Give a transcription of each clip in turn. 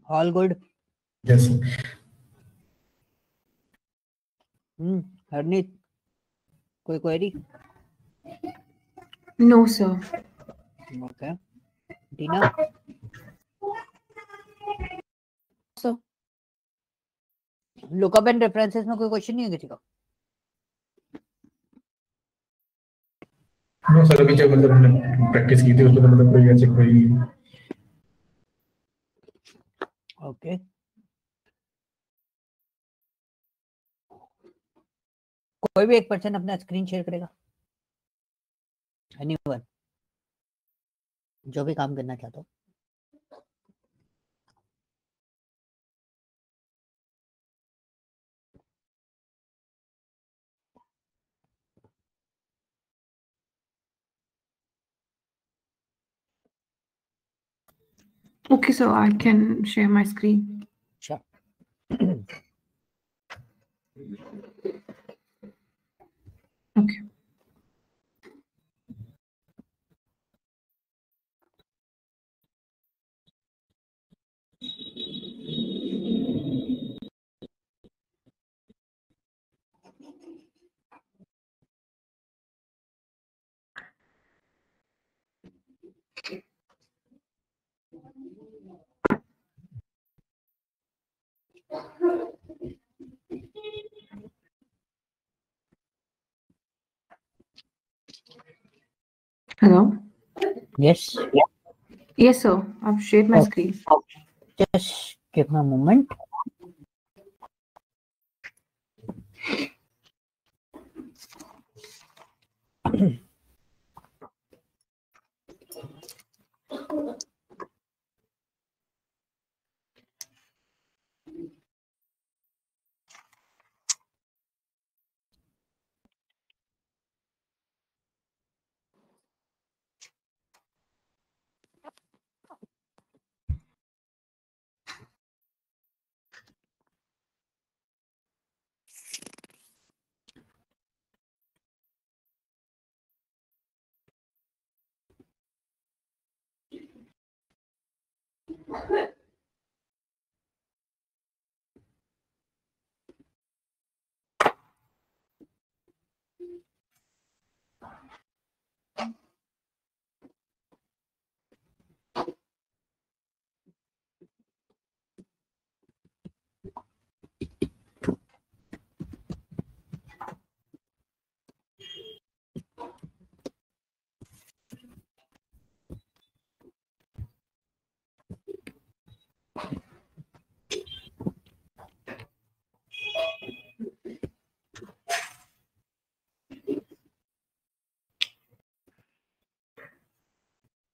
All good? Yes. Harneet, कोई query? No, sir. Okay. Tina? So, Lookup and references में कोई question नहीं है किसी का? नो सर, अभी जब मतलब हमने प्रैक्टिस की थी उसमें तो मतलब कोई ऐसे कोई ओके. कोई भी एक पर्सन अपना स्क्रीन शेयर करेगा? एनीवन जो भी काम करना चाहता हो. Okay, so I can share my screen. Sure. Okay. Hello? Yes. Yes, sir. I've shared my screen. Just give me a moment.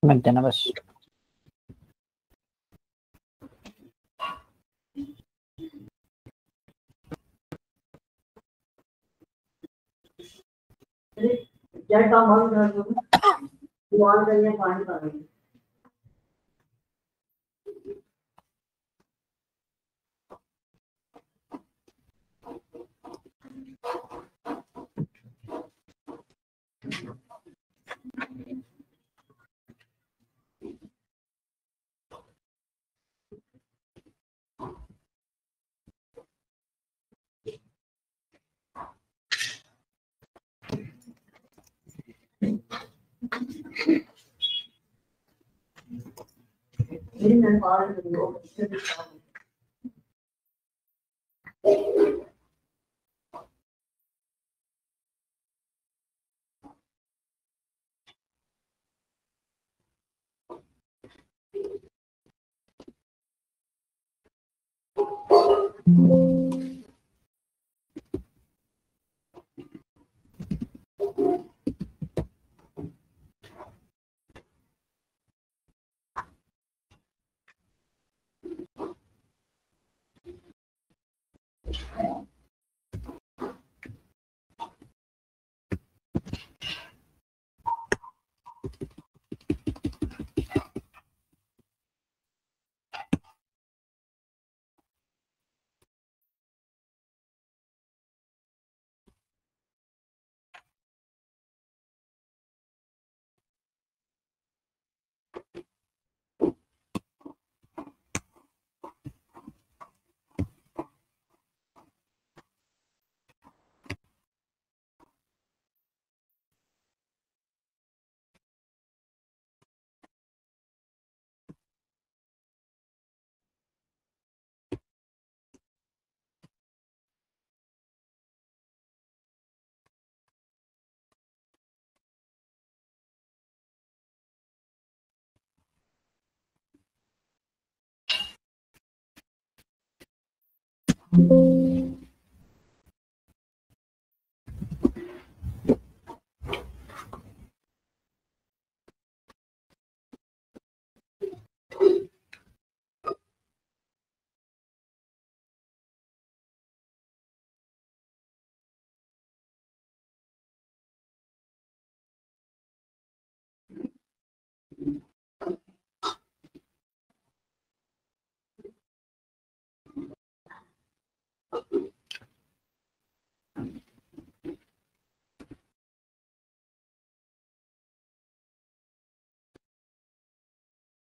मिल देना बस. क्या काम हो रहा है? दुआन करिए पानी पानी. मैं बाहर करूँगा.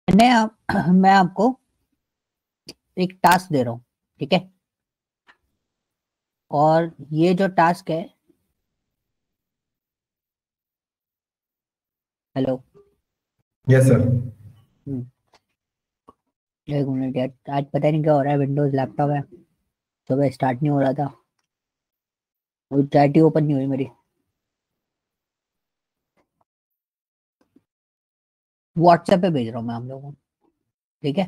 मैं आपको एक टास्क दे रहा हूँ, ठीक है? और ये जो टास्क है, हेलो, यस सर। एक मिनट यार, आज पता नहीं क्या हो रहा है, विंडोज लैपटॉप है, सुबह स्टार्ट नहीं हो रहा था, वो चैट ही ओपन नहीं हुई मेरी। व्हाट्सएप पे भेज रहा हूँ मैं हम लोगों को, ठीक है?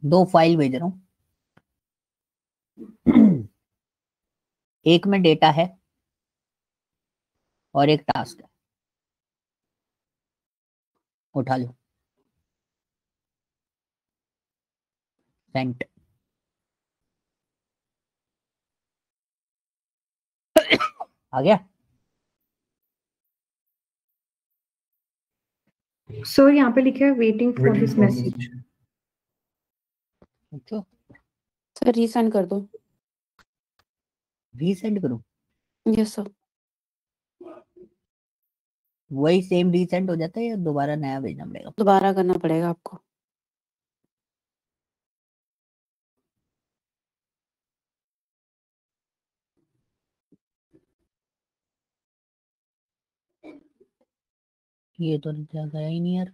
2 फाइल भेज रहा हूँ। एक में डेटा है और एक टास्क है, उठा लो। सेंट आ गया। सर यहाँ पे लिखा है waiting for Waiting this for this. Message. अच्छा, सर रीसेंड कर दो। रीसेंड करूँ? Yes sir. वही सेम रीसेंड हो जाता है या दोबारा नया भेजना पड़ेगा? दोबारा करना पड़ेगा आपको। ये तो गया ही नहीं यार।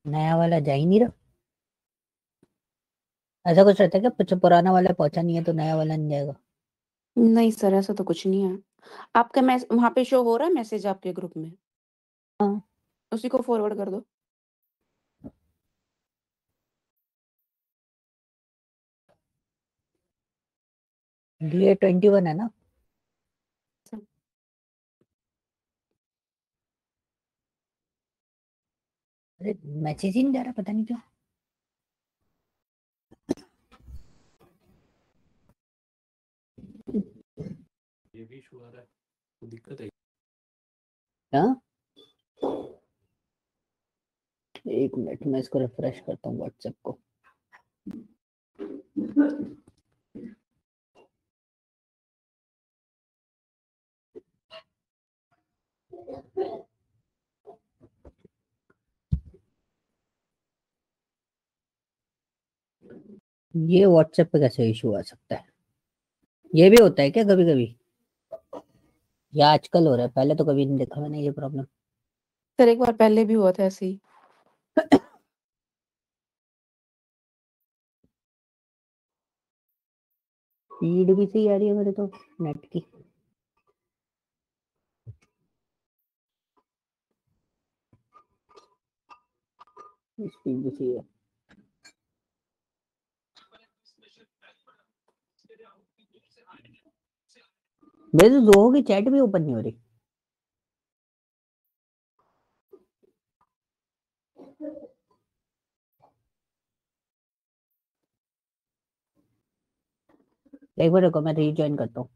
नया वाला जा ही नहीं रहा। ऐसा कुछ रहता है क्या, पुराना वाला पहुंचा नहीं है तो नया वाला नहीं जाएगा? नहीं सर, ऐसा तो कुछ नहीं है। आपका वहाँ पे शो हो रहा है मैसेज आपके ग्रुप में? हाँ, उसी को फॉरवर्ड कर दो। DA21 है ना? अरे मैसेज ही नहीं जा रहा, पता नहीं क्यों। ये भी इशू आ रहा है, तो दिक्कत है। हाँ, एक मिनट मैं इसको रिफ्रेश करता हूँ व्हाट्सएप को। ये व्हाट्सएप पे कैसे इशू आ सकता है? ये भी होता है क्या कभी कभी, या आजकल हो रहा है? पहले तो कभी नहीं देखा मैंने ये प्रॉब्लम। सर एक बार पहले भी हुआ था ऐसे ही। स्पीड भी सही आ रही है मेरे तो नेट की। स्पीड भी सही है। मेरे तो जोहो की चैट भी ओपन नहीं हो रही। एक बार रुको, मैं रीजॉइन करता हूँ।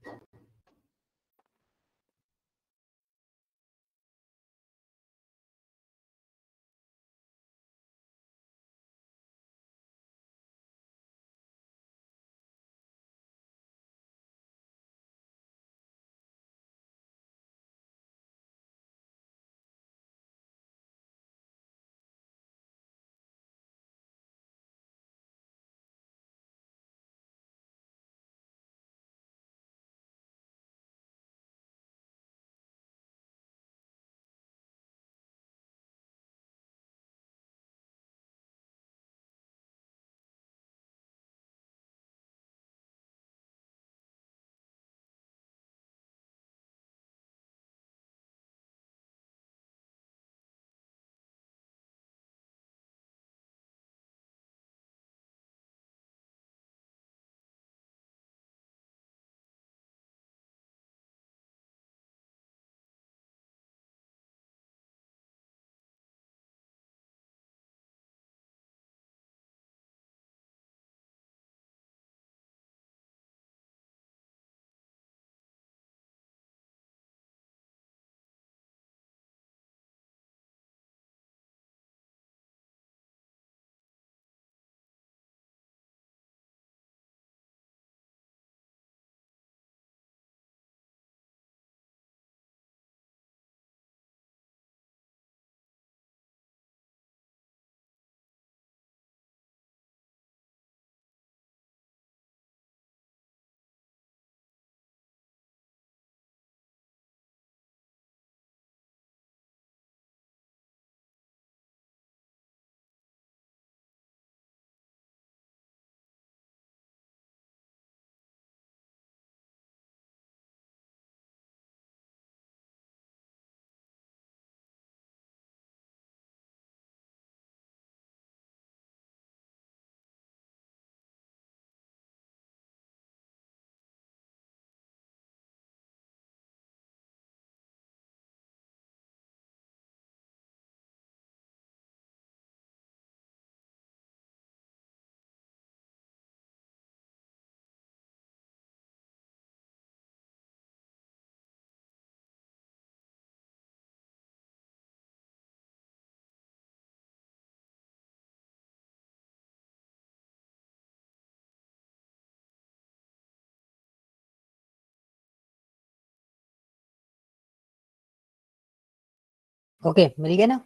ओके मिल गया ना?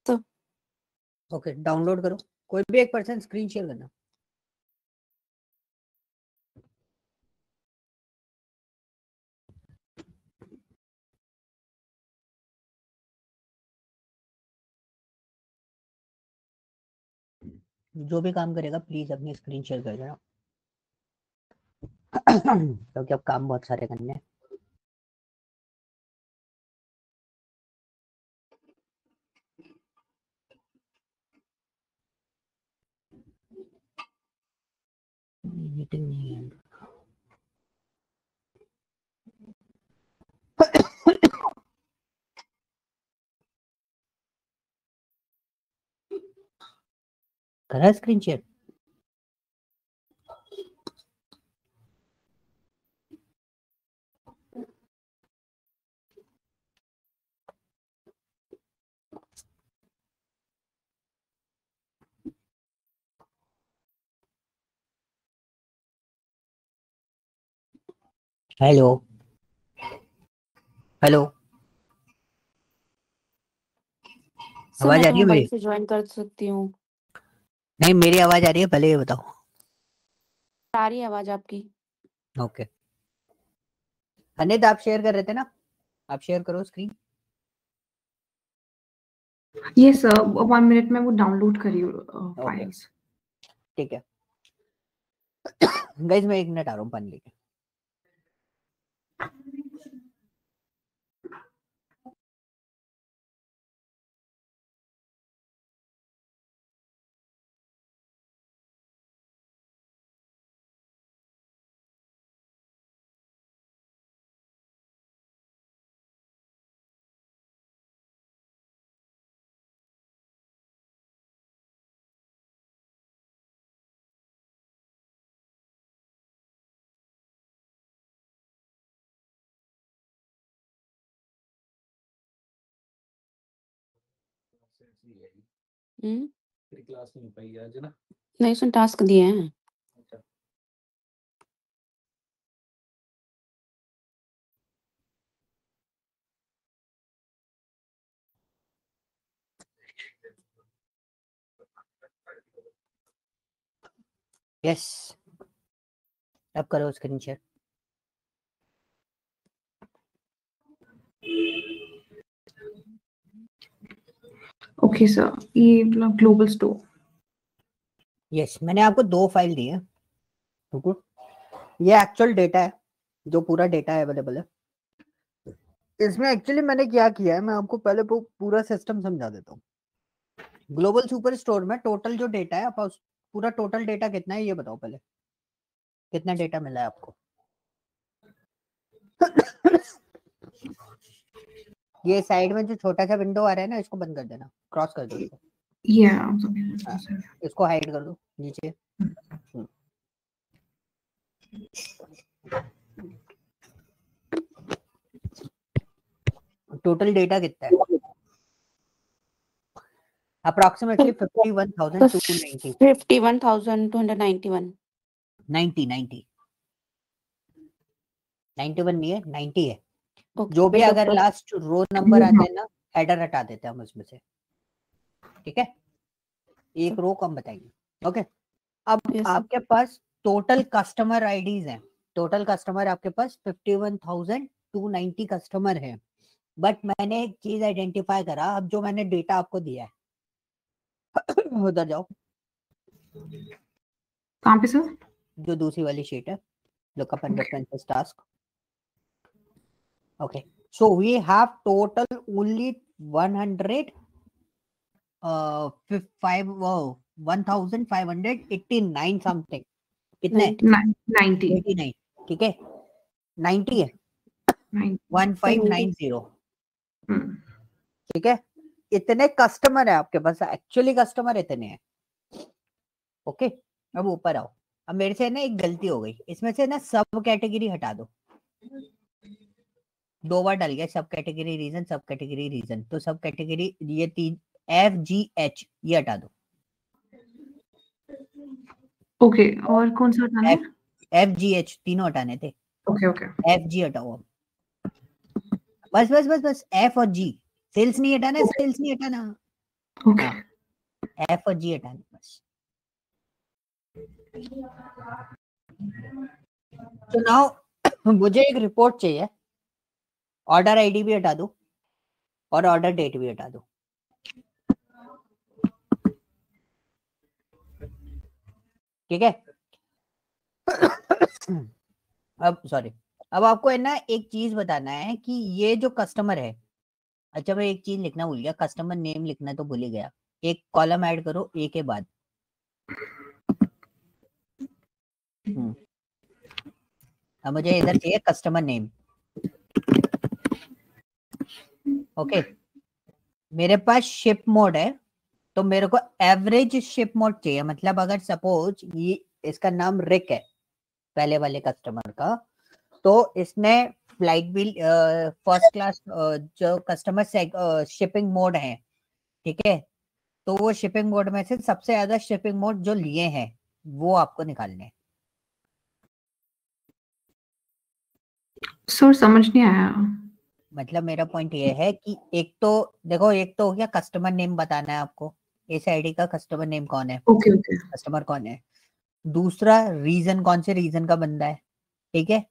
तो ओके डाउनलोड करो, कोई भी एक पर्सन स्क्रीन शेयर करना। जो भी काम करेगा प्लीज अपनी स्क्रीन शेयर कर देना क्योंकि अब काम बहुत सारे करने हैं। मीटिंग नहीं है। करा screen share? Hello hello, sir आवाज मैं आ तो रही है मोबाइल मेरी? से ज्वाइन कर सकती हूँ। नहीं मेरी आवाज आ रही है, पहले ये बताओ। आ रही है आवाज आपकी। ओके अनित आप शेयर कर रहे थे ना, आप शेयर करो स्क्रीन। Yes, sir. 1 minute में वो डाउनलोड करी फाइल्स. ठीक है गाइस मैं 1 मिनट आ रहा हूँ पानी लेके। तेरी क्लास नहीं हो पाई आज ना? नहीं सुन टास्क दिए हैं। अच्छा यस अब करो स्क्रीन शेयर। Okay, sir. ये ग्लोबल स्टोर. यस मैंने आपको 2 फाइल दी है। रुको, ये एक्चुअल डेटा है, जो पूरा डेटा अवेलेबल है। इसमें एक्चुअली मैंने क्या किया है, मैं आपको पहले पूरा सिस्टम समझा देता हूँ। ग्लोबल सुपर स्टोर में टोटल जो डेटा है, आप पूरा टोटल डेटा कितना है ये बताओ पहले, कितना डेटा मिला है आपको? ये साइड में जो छोटा सा विंडो आ रहा है ना, इसको बंद कर देना, क्रॉस कर दो इसको। Yeah, I'm sorry. हाँ, इसको हाइड कर दो नीचे। टोटल डेटा कितना है? अप्रोक्सीमेटली 51,290। 51,291। 90 91 नहीं है, 90 है। ओके जो भी डेट ऑफ अगर बर्थ लास्ट रो नंबर आते हैं ना, हेडर हटा देते हैं हम उसमें से, ठीक है? एक रो कम बताएंगे। ओके अब यस आपके पास टोटल कस्टमर आईडीज हैं। टोटल कस्टमर आपके पास 51,290 कस्टमर है। बट मैंने एक चीज आइडेंटिफाई करा, अब जो मैंने डेटा आपको दिया है उधर जाओ, कहाँ पे सर? जो दूसरी वाली शीट है, lookup and references task. Okay so we have total only 1589 something. कितने? 90. 89, ठीक है 90 है, 1590, ठीक है? इतने कस्टमर है आपके पास, एक्चुअली कस्टमर इतने हैं। ओके अब ऊपर आओ। अब मेरे से ना एक गलती हो गई, इसमें से ना सब कैटेगरी हटा दो। 2 बार डल गया सब कैटेगरी रीजन, सब कैटेगरी रीजन। तो सब कैटेगरी ये 3 FGH ये हटा दो। ओके और कौन सा हटाना है? FGH तीनों हटाने थे। Okay okay. FG हटाओ। बस बस बस बस एफ और जी, सेल्स नहीं हटाना, सेल्स नहीं हटाना, ओके हाँ एफ और जी हटाना बस। तो नाउ मुझे एक रिपोर्ट चाहिए, ऑर्डर आईडी भी हटा दो और ऑर्डर डेट भी हटा दो। ठीक है। अब सॉरी, अब आपको है ना एक चीज बताना है कि ये जो कस्टमर है, अच्छा मैं एक चीज लिखना भूल गया, कस्टमर नेम लिखना तो भूल ही गया, एक कॉलम ऐड करो ए के बाद। अब मुझे इधर चाहिए कस्टमर नेम। ओके, मेरे पास शिप मोड है, तो मेरे को एवरेज शिप मोड चाहिए, मतलब अगर सपोज ये इसका नाम रिक है पहले वाले कस्टमर का, तो इसने फ्लाइट बिल फर्स्ट क्लास जो कस्टमर शिपिंग मोड है, ठीक है, तो वो शिपिंग मोड में से सबसे ज्यादा शिपिंग मोड जो लिए हैं वो आपको निकालने हैं। सर समझ नहीं आया। मतलब मेरा पॉइंट ये है कि एक तो देखो, एक तो हो गया कस्टमर नेम बताना है आपको, इस आईडी का कस्टमर नेम कौन है, ओके ओके कस्टमर कौन है। दूसरा रीजन, कौन से रीजन का बंदा है, ठीक है,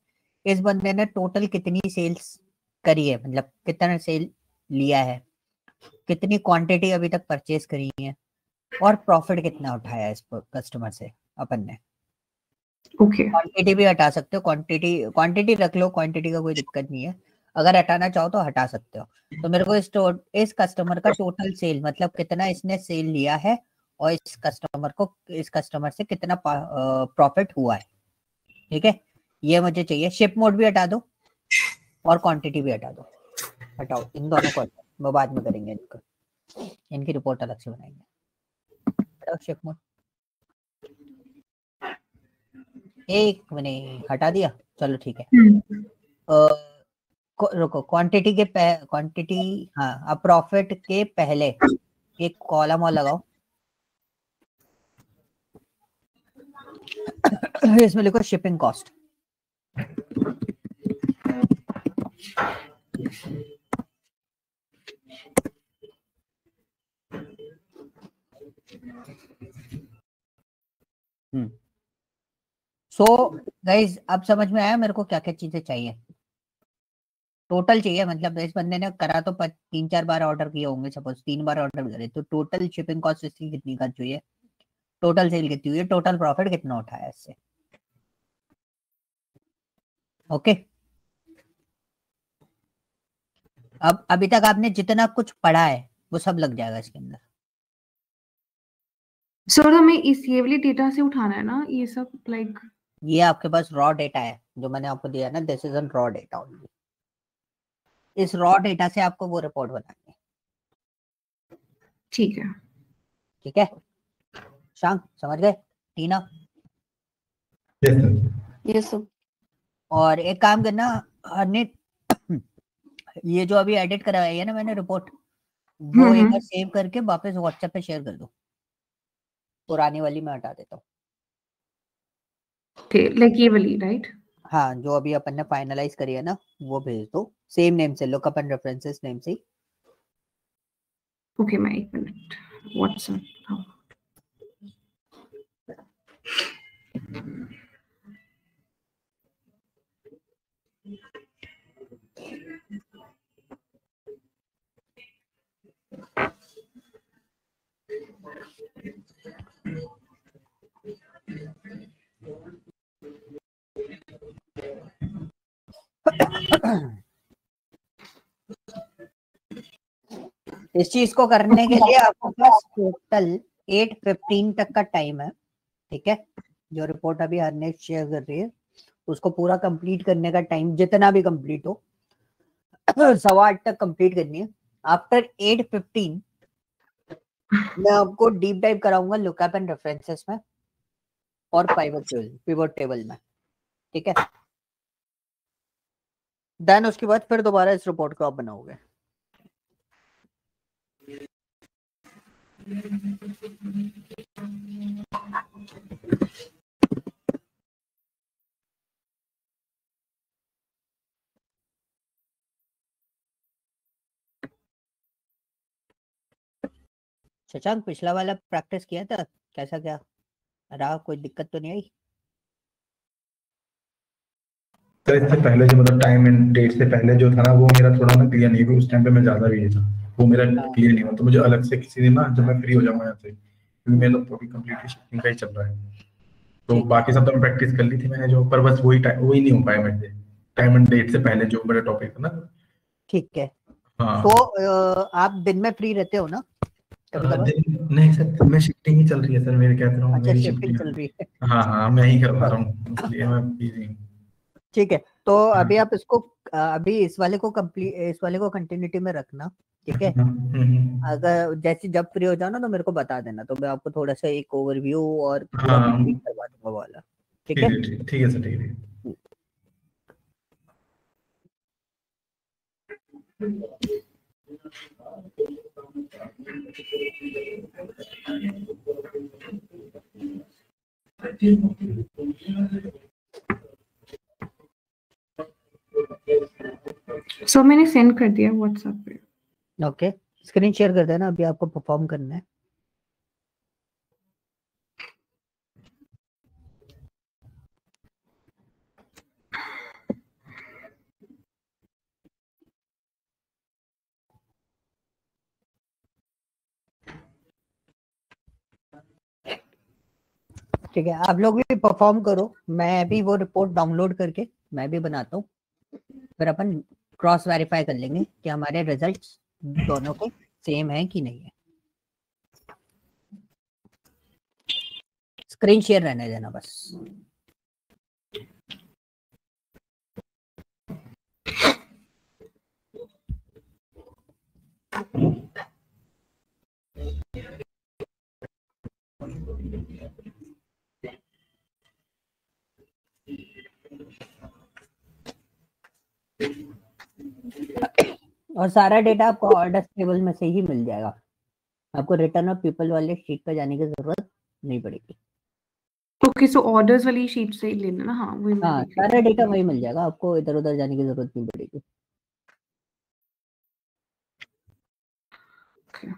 इस बंदे ने टोटल कितनी सेल्स करी है, मतलब कितना सेल लिया है, कितनी क्वांटिटी अभी तक परचेज करी है, और प्रॉफिट कितना उठाया है इस कस्टमर से अपन ने। ओके क्वांटिटी भी हटा सकते हो, क्वांटिटी रख लो, क्वांटिटी का कोई दिक्कत नहीं है, अगर हटाना चाहो तो हटा सकते हो। तो मेरे को इस कस्टमर का टोटल सेल, मतलब कितना इसने सेल लिया है और इस कस्टमर से कितना प्रॉफिट हुआ है, ठीक है, ये मुझे चाहिए। शिप मोड भी हटा दो और क्वांटिटी भी हटा दो, हटाओ इन दोनों को, वो बाद में करेंगे, इनकी रिपोर्ट अलग से बनाएंगे। हटाओ शिप मोड, एक मिनट हटा दिया, चलो ठीक है। रुको, क्वांटिटी, हाँ, अब प्रॉफिट के पहले एक कॉलम और लगाओ, इसमें लिखो शिपिंग कॉस्ट। सो गाइज अब समझ में आया मेरे को क्या क्या चीजें चाहिए, टोटल चाहिए, मतलब इस बंदे ने करा तो 3-4 बार ऑर्डर किए होंगे, सपोज 3 बार ऑर्डर करे, तो टोटल शिपिंग कॉस्ट इसकी कितनी खर्च हुई है, टोटल सेल कितनी हुई है, टोटल प्रॉफिट कितना उठाया इससे। ओके, अब अभी तक आपने जितना कुछ पढ़ा है वो सब लग जाएगा इसके अंदर। सर हमें इस ये वाली डेटा से उठाना है ना ये सब, लाइक ये आपके पास रॉ डेटा है जो मैंने आपको दिया ना, this is an raw data only, इस रॉ डेटा से आपको वो रिपोर्ट बनानी है। ठीक है। ठीक है, शांत समझ गए, टीना? Yes sir. ये सब और एक काम करना हरनीत, ये जो अभी एडिट करवाई है ना मैंने रिपोर्ट, वो एक बार सेव करके वापस व्हाट्सएप पे शेयर कर दो, पुरानी वाली मैं हटा देता हूँ। ओके, लाइक ये वाली राइट? हाँ, जो अभी अपन ने फाइनलाइज करी है ना वो भेज दो, सेम नेम से, लुकअप एंड रेफरेंसेस नेम से। ओके, मैं 1 मिनट व्हाट्सएप। हाँ इस चीज को करने के लिए आपके पास टोटल 8:15 तक का टाइम है, ठीक है, जो रिपोर्ट अभी हरनेश शेयर कर रही है उसको पूरा कंप्लीट करने का टाइम, जितना भी कंप्लीट हो 8:15 तक कंप्लीट करनी है। आफ्टर 8:15 मैं आपको डीप डाइव कराऊंगा लुकअप एंड रेफरेंसेस में और पिवट टेबल में, ठीक है, देन उसके बाद फिर दोबारा इस रिपोर्ट को आप बनाओगे। शशांक पिछला वाला प्रैक्टिस किया था, कैसा क्या रहा, कोई दिक्कत तो नहीं आई? सर इससे पहले जो मतलब टाइम एंड डेट से पहले जो था ना वो मेरा थोड़ा ना क्लियर नहीं हुआ, उस टाइम पे मैं ज्यादा बिजी था, वो मेरा हाँ। क्लियर नहीं हुआ, तो मुझे अलग से किसी दिन ना जब मैं फ्री हो जाऊंगा यहाँ से, क्योंकि मेरा तो अभी कंप्लीटली शिफ्टिंग का ही चल रहा है, तो ठीक है। बाकी सब तो मैं प्रैक्टिस कर ली थी मैंने जो, पर बस वही नहीं हो पाया मेरे से टाइम एंड डेट से पहले जो मेरा टॉपिक था ना। ठीक है, हाँ तो आप दिन में फ्री रहते हो ना कभी कभार? नहीं सर, मैं शिफ्टिंग ही चल रही है सर, मेरे कहते रहा हूँ अच्छा, मेरी शिफ्टिंग शिफ्टिंग। चल रही है। हाँ हाँ मैं ही करवा रहा हूँ, इसलिए मैं बिजी हूँ। ठीक है, तो हाँ। अभी आप इसको अभी इस वाले को कंटिन्यूटी में रखना, ठीक है? अगर जैसे जब फ्री हो जाओ ना तो मेरे को बता देना, तो मैं आपको थोड़ा सा एक ओवरव्यू और पूरा हाँ कंप्लीट करवा दूंगा वो वाला, ठीक ठीक है? है ठीक है सर, ठीक है। सो मैंने सेंड कर दिया व्हाट्सएप पे। ओके, स्क्रीन शेयर कर देना, अभी आपको परफॉर्म करना है। ठीक है, आप लोग भी परफॉर्म करो, मैं भी वो रिपोर्ट डाउनलोड करके मैं भी बनाता हूँ, फिर अपन क्रॉस वेरीफाई कर लेंगे कि हमारे रिजल्ट्स दोनों के सेम है कि नहीं है। स्क्रीन शेयर रहने देना बस। और सारा डेटा आपको ऑर्डर टेबल में से ही मिल जाएगा, आपको रिटर्न ऑफ पीपल वाले शीट पे जाने की जरूरत नहीं पड़ेगी। ओके, सो ऑर्डर्स वाली शीट से ही लेना ना। हाँ वही मैं हाँ, देख रही सारा थी। डेटा वही मिल जाएगा, आपको इधर उधर जाने की जरूरत नहीं पड़ेगी। Okay.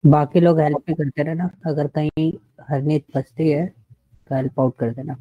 बाकी लोग हेल्प भी करते रहना, अगर कहीं हरनीत फंसती है तो हेल्प आउट कर देना।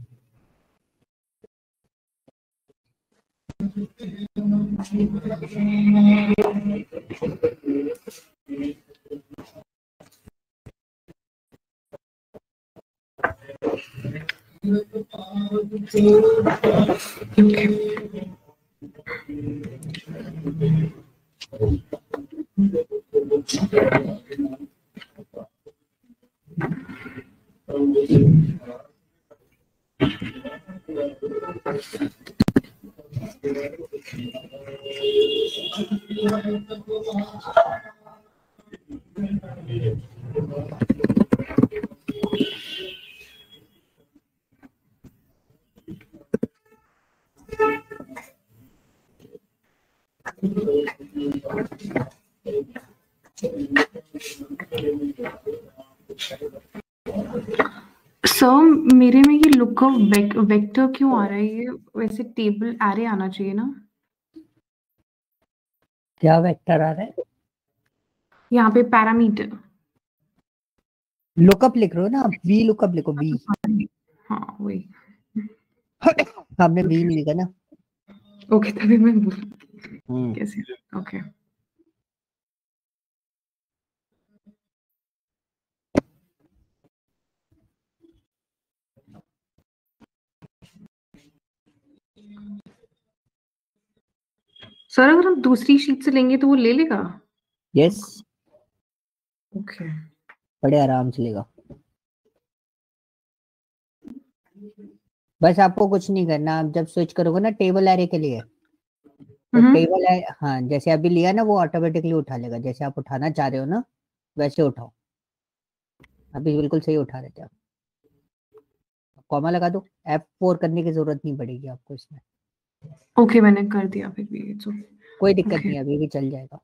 सर मेरे में ये लुकअप वेक्टर क्यों आ रहा है? ये वैसे टेबल एरे आना चाहिए ना। क्या वेक्टर आ रहा है? यहाँ पे पैरामीटर लुकअप लिख रहे हो ना आप, वी लुकअप लिखो, वी। हाँ वही। हमने वी नहीं लिखा ना। ओके तभी मैं बोल कैसे। ओके सर अगर हम दूसरी शीट से लेंगे तो वो ले लेगा? यस, ओके बड़े आराम से लेगा। बस आपको कुछ नहीं करना, आप जब स्विच करोगे ना टेबल एरे के लिए, तो टेबल है, हाँ जैसे अभी लिया ना वो ऑटोमेटिकली उठा लेगा, जैसे आप उठाना चाह रहे हो ना वैसे उठाओ। अभी बिल्कुल सही उठा रहे थे आप। कॉमा लगा दो, F4 करने की जरूरत नहीं पड़ेगी आपको इसमें। ओके मैंने कर दिया फिर भी तो। कोई दिक्कत Okay. नहीं, अभी भी चल जाएगा।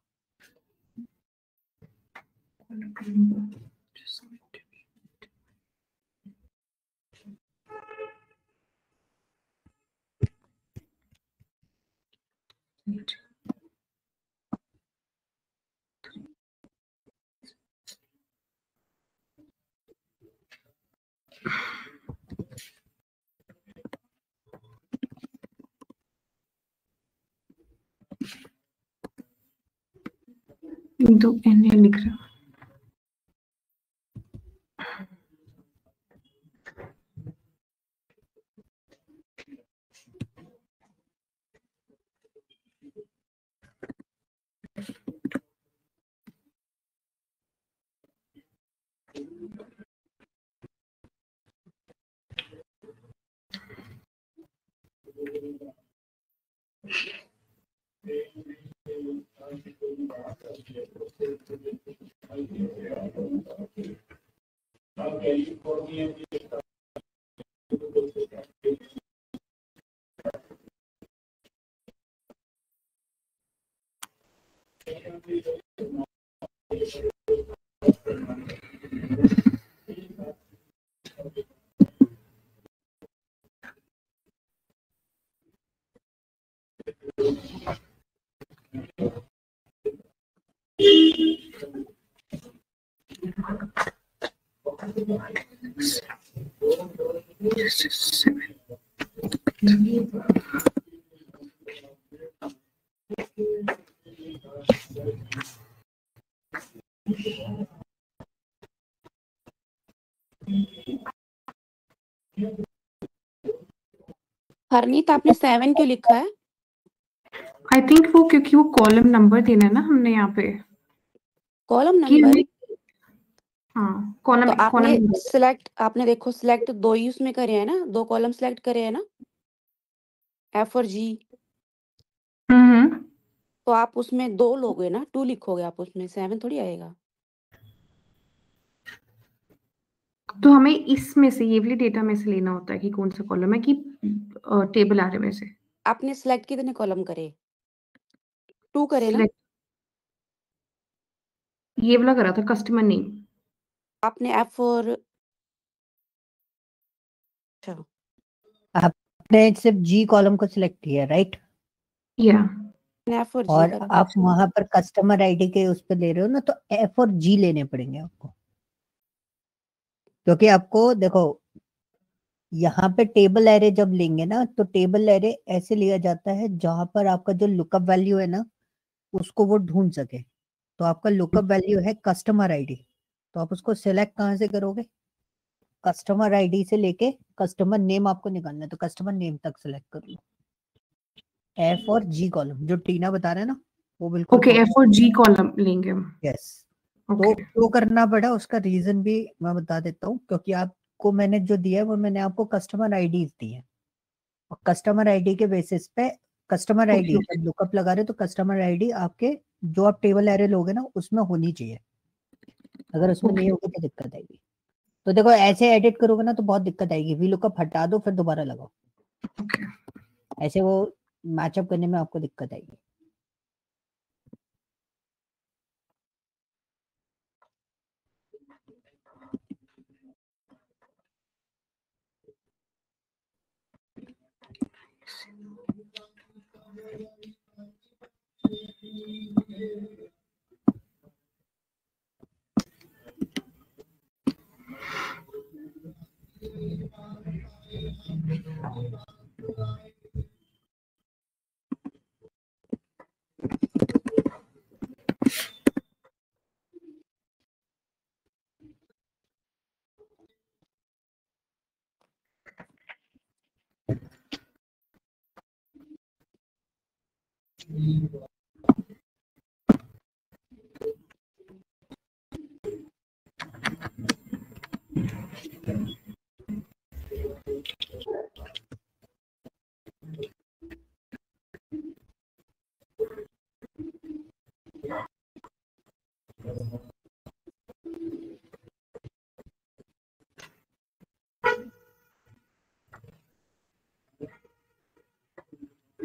दो एन लिख रहा हूँ। हरनीत आपने 7 क्यों लिखा है? आई थिंक वो क्योंकि वो कॉलम नंबर देना है ना हमने यहाँ पे कॉलम कि नंबर? हाँ तो कॉलम आपने कॉलम सिलेक्ट, आपने देखो सिलेक्ट 2 ही उसमें करे हैं ना, 2 कॉलम सिलेक्ट करे हैं ना, F और G। तो आप उसमें 2 लोगे ना, 2 लिखोगे आप उसमें, 7 थोड़ी आएगा। तो हमें इसमें से ये वाली डेटा में से लेना होता है कि कौन सा कॉलम है कि टेबल आ रहे में से। आपने सिलेक्ट कितने कॉलम करे? 2 करे ना? Select- ये वाला करा था कस्टमर नेम। आपने F और अच्छा आपने सिर्फ जी कॉलम को सिलेक्ट किया, राइट? या F और G और करा। आप वहां पर कस्टमर आईडी के उस पर ले रहे हो ना, तो F और G लेने पड़ेंगे आपको, क्योंकि आपको देखो यहाँ पे टेबल एरे जब लेंगे ना तो टेबल एरे ऐसे लिया जाता है जहां पर आपका जो लुकअप वैल्यू है ना उसको वो ढूंढ सके। तो आपका लुकअप वैल्यू है कस्टमर आईडी, तो आप उसको सिलेक्ट कहाँ से करोगे? कस्टमर आईडी से लेके कस्टमर नेम आपको निकालना है, तो कस्टमर नेम तक सिलेक्ट कर लो। F और G कॉलम जो टीना बता रहे हैं ना वो बिल्कुल ओके F और G कॉलम लेंगे हम। यस। तो ओके क्यों करना पड़ा उसका रीजन भी मैं बता देता हूँ, क्योंकि आपको मैंने जो दिया है वो मैंने आपको कस्टमर आईडी दी है, और कस्टमर आईडी के बेसिस पे कस्टमर आईडी ओके जब लुकअप लगा रहे हो तो कस्टमर आईडी आपके जो आप टेबल एरे लोगे ना उसमें होनी चाहिए, अगर उसमें नहीं होगी तो दिक्कत आएगी। तो देखो ऐसे एडिट करोगे ना तो बहुत दिक्कत आएगी, वी लुकअप हटा दो फिर दोबारा लगाओ, ओके ऐसे वो मैचअप करने में आपको दिक्कत आएगी।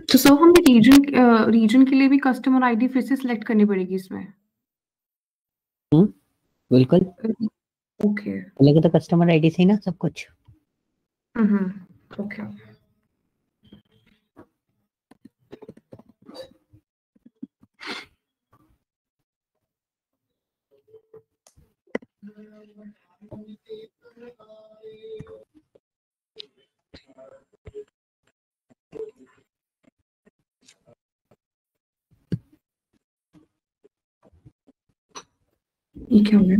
तो सर हमें रीजन के लिए भी कस्टमर आईडी फिर से सिलेक्ट करनी पड़ेगी इसमें? बिल्कुल, ओके। लगे तो कस्टमर आईडी से ही ना सब कुछ। ओके। ये क्या हो गया?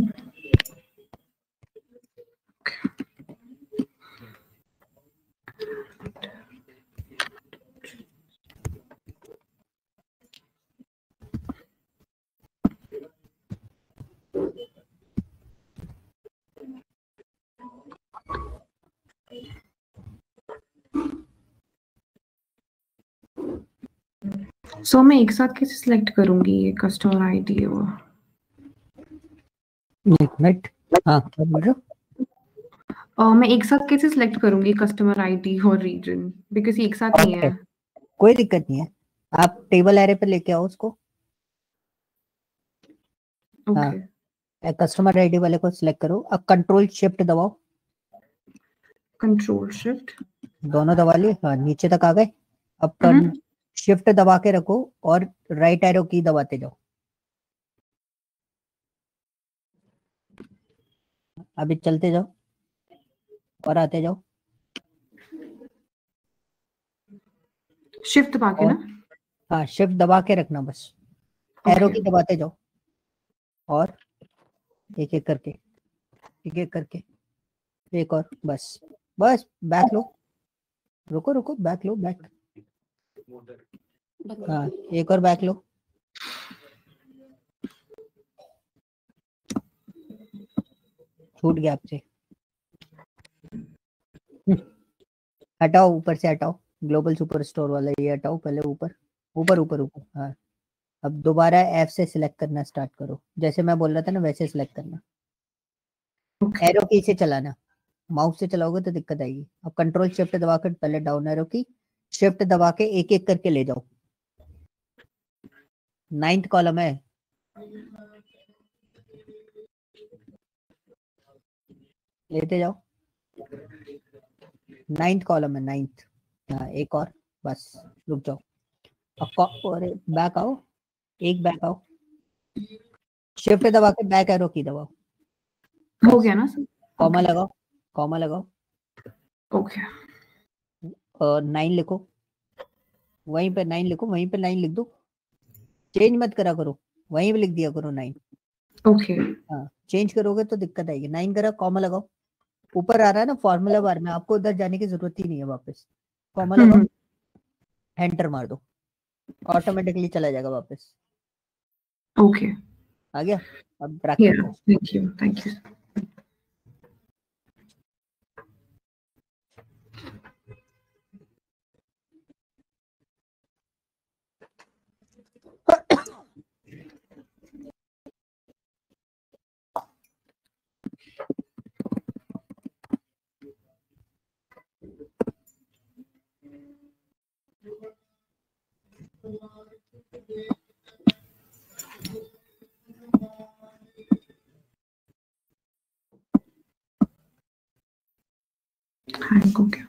सो मैं एक साथ कैसे सिलेक्ट करूंगी ये कस्टमर आईडी और मिनट? हाँ, क्या बोल रहे हो? मैं एक साथ कैसे सिलेक्ट करूंगी कस्टमर आईडी और रीजन, बिकॉज ये एक साथ नहीं है। कोई दिक्कत नहीं है, आप टेबल एरे पे लेके आओ उसको। ओके। कस्टमर आईडी वाले को सिलेक्ट करो, अब कंट्रोल शिफ्ट दबाओ। कंट्रोल शिफ्ट दोनों दबा लिए, हाँ नीचे तक आ गए। अब शिफ्ट दबा के रखो और राइट एरो की दबाते जाओ। अभी चलते जाओ और आते जाओ। शिफ्ट दबा के ना? हाँ, शिफ्ट दबा के रखना बस, एरो की दबाते जाओ और एक एक करके एक और, बस बस बैक लो, रुको बैक लो, बैक। हाँ, एक और बैक लो। छूट गया आपसे, हटाओ, ऊपर से हटाओ, ग्लोबल सुपर स्टोर वाला ये हटाओ पहले। ऊपर। हाँ, अब दोबारा F से सिलेक्ट करना स्टार्ट करो, जैसे मैं बोल रहा था ना वैसे सिलेक्ट करना। एरो की से चलाना, माउस से चलाओगे तो दिक्कत आएगी। अब कंट्रोल शिफ्ट दबा कर पहले डाउन एरो की, शिफ्ट दबा के एक एक करके ले जाओ। 9th कॉलम है, लेते जाओ। 9th कॉलम है, 9th। हाँ, एक और, बस रुक जाओ। अब बैक आओ, एक बैक आओ, शिफ्ट दबा के बैक एरो की दबाओ। हो गया ना सर? कॉमा लगाओ। ओके। और 9 लिखो, वहीं पे 9 लिखो, वहीं पे 9 लिख दो, चेंज मत करा करो, वहीं पे लिख दिया करो 9। ओके। हाँ, चेंज करोगे तो दिक्कत आएगी। 9 करा, कॉमा लगाओ। ऊपर आ रहा है ना फॉर्मूला बार में, आपको उधर जाने की जरूरत ही नहीं है वापस। कॉमा लगाओ, एंटर मार दो, ऑटोमेटिकली चला जाएगा वापस। ओके, आ गया? अब प्रैक्टिस करो। Thank you. हैंग हो गया।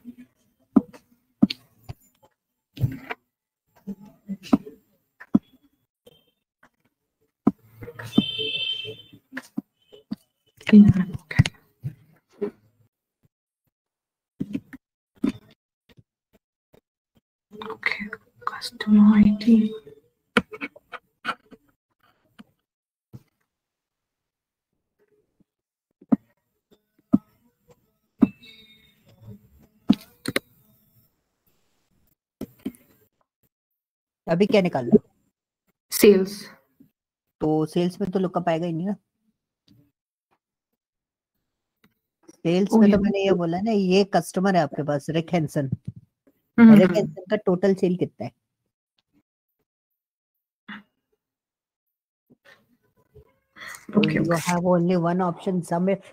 Okay, customer ID. अभी क्या निकालना? सेल्स। तो सेल्स में तो लुकअप आएगा ही नहीं ना। सेल्स Oh, में तो yeah. मैंने ये बोला ना, ये कस्टमर है आपके पास रिक हैंसन। Mhm. रिक हैंसन का टोटल सेल कितना है? Okay, You okay. have only one option, sum if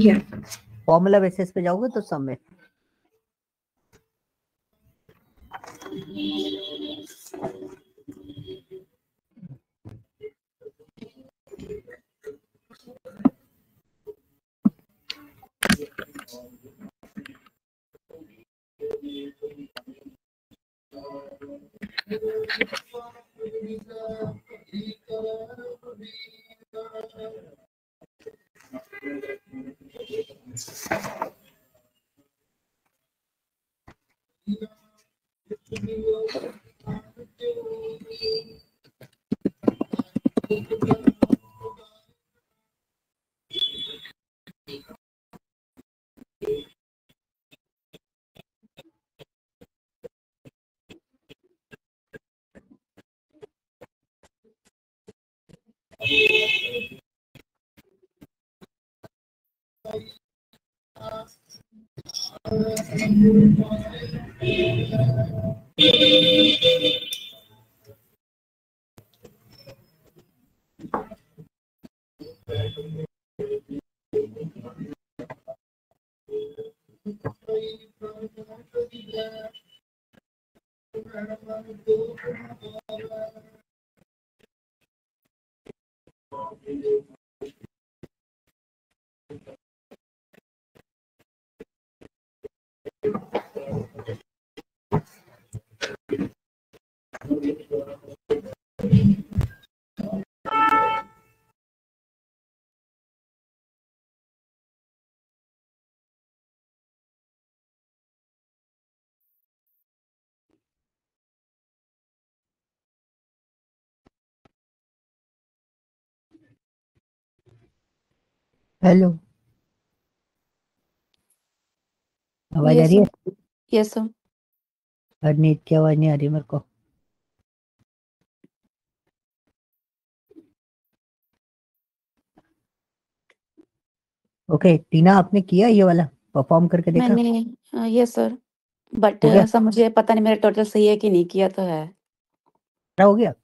Yeah. Formula basis पे जाओगे तो सम if। हेलो, आवाज आ यस रही है? सर। Yes sir. हरनीत की आवाज नहीं आ रही मेरे को। ओके टीना, आपने किया ये वाला, परफॉर्म करके देखा? मैंने यस सर, बट हो गया? सर मुझे पता नहीं मेरा टोटल सही है कि नहीं, किया तो है। क्या हो गया?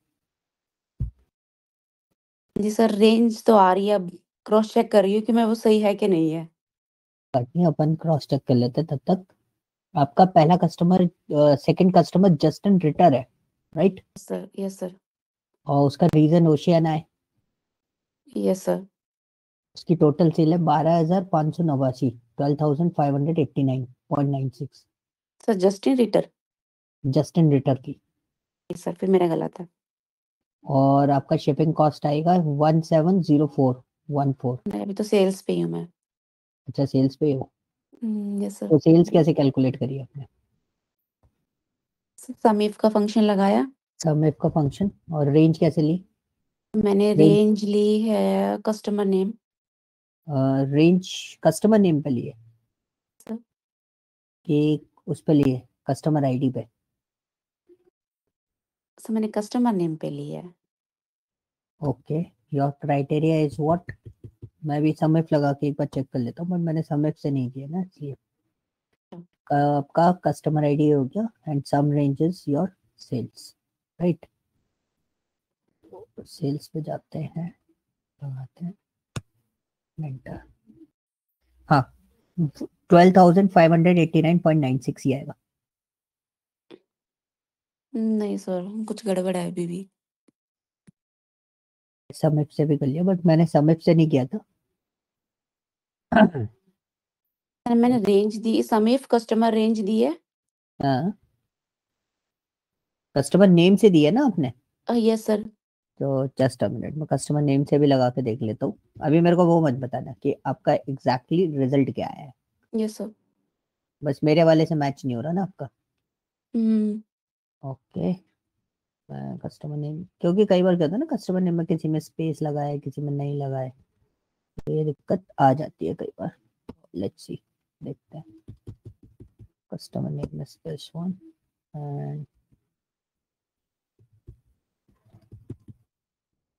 जी सर, रेंज तो आ रही है, अब क्रॉस चेक कर रही हूँ कि मैं वो सही है कि नहीं है। नहीं, अपन क्रॉस चेक कर लेते तब तक। आपका पहला customer, second customer Justin Ritter है, राइट? Sir yes sir. और उसका रीजन ओशियाना है। Yes sir. उसकी टोटल सेल है 12,589, 12,589.96। Sir Justin Ritter. Justin Ritter की। सर फिर मेरा गलत है। और आपका शिपिंग कॉस्ट आएगा 170414। मैं अभी तो सेल्स पे ही हूँ मैं। अच्छा, सेल्स पे हो? Yes sir. तो सेल्स कैसे कैलकुलेट करी आपने? सम इफ का फंक्शन लगाया। सम इफ का फंक्शन। और रेंज कैसे ली? मैंने रेंज, रेंज ली है customer name. Range customer name पे लिए सर कि उस पे लिए, कस्टमर आईडी पे? सर मैंने कस्टमर नेम पे ली है। Okay, your criteria is what? मैं भी सम इफ लगा के एक बार चेक कर लेता हूँ, बट मैंने सम इफ से नहीं किया ना, इसलिए। आपका कस्टमर आईडी हो गया and sum range is your sales, right? Sales पे जाते हैं, लगाते हैं एंटर। हाँ, 12,589.96 ही आएगा। नहीं सर, कुछ गड़बड़ है अभी भी। सम इफ से भी कर लिया, बट मैंने सम इफ से नहीं किया था। सर मैंने रेंज दी, सम इफ कस्टमर रेंज दी है। हाँ, कस्टमर नेम से दिया ना आपने? Yes sir. तो जस्ट अ मिनट, मैं कस्टमर नेम से भी लगा के देख लेता हूँ। अभी मेरे को वो मत बताना कि आपका एग्जैक्टली रिजल्ट क्या आया है। Yes sir. बस मेरे वाले से मैच नहीं हो रहा ना आपका। हम्म। ओके, कस्टमर नेम, क्योंकि कई बार क्या होता है ना, कस्टमर नेम में किसी में स्पेस लगा है, किसी में नहीं लगा है, तो ये दिक्कत आ जाती है कई बार। लेट्स सी, देखते हैं। कस्टमर नेम में स्पेस वन एंड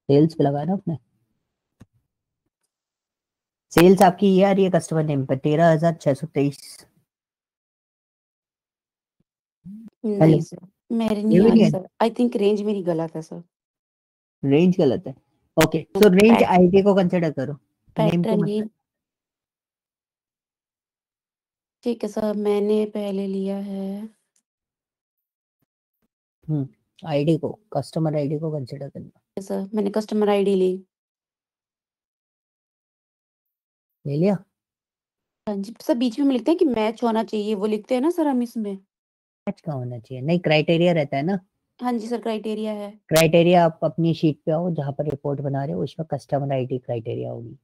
सेल्स पे लगाया ना आपने? सेल्स आपकी ये आ रही है कस्टमर नेम पे 13,623। नहीं सर, मेरे ये नहीं भी आ नहीं रही है, सर। आई थिंक रेंज मेरी गलत है सर। रेंज गलत है। Okay so range PAT- ID को कंसिडर करो, नेम को पैटर्न मत। ये ठीक है सर, मैंने पहले लिया है। आईडी को, कस्टमर आईडी को कंसिडर करना। सर मैंने कस्टमर आईडी ली। ले लिया? हाँ जी सर, बीच में लिखते हैं कि मैच होना चाहिए, वो लिखते हैं ना सर हम इसमें। मैच का होना चाहिए, नहीं क्राइटेरिया रहता है ना। हाँ जी सर, क्राइटेरिया है। क्राइटेरिया आप अपनी शीट पे आओ जहाँ पर रिपोर्ट बना रहे हो, उसमें कस्टमर आईडी क्राइटेरिया होगी,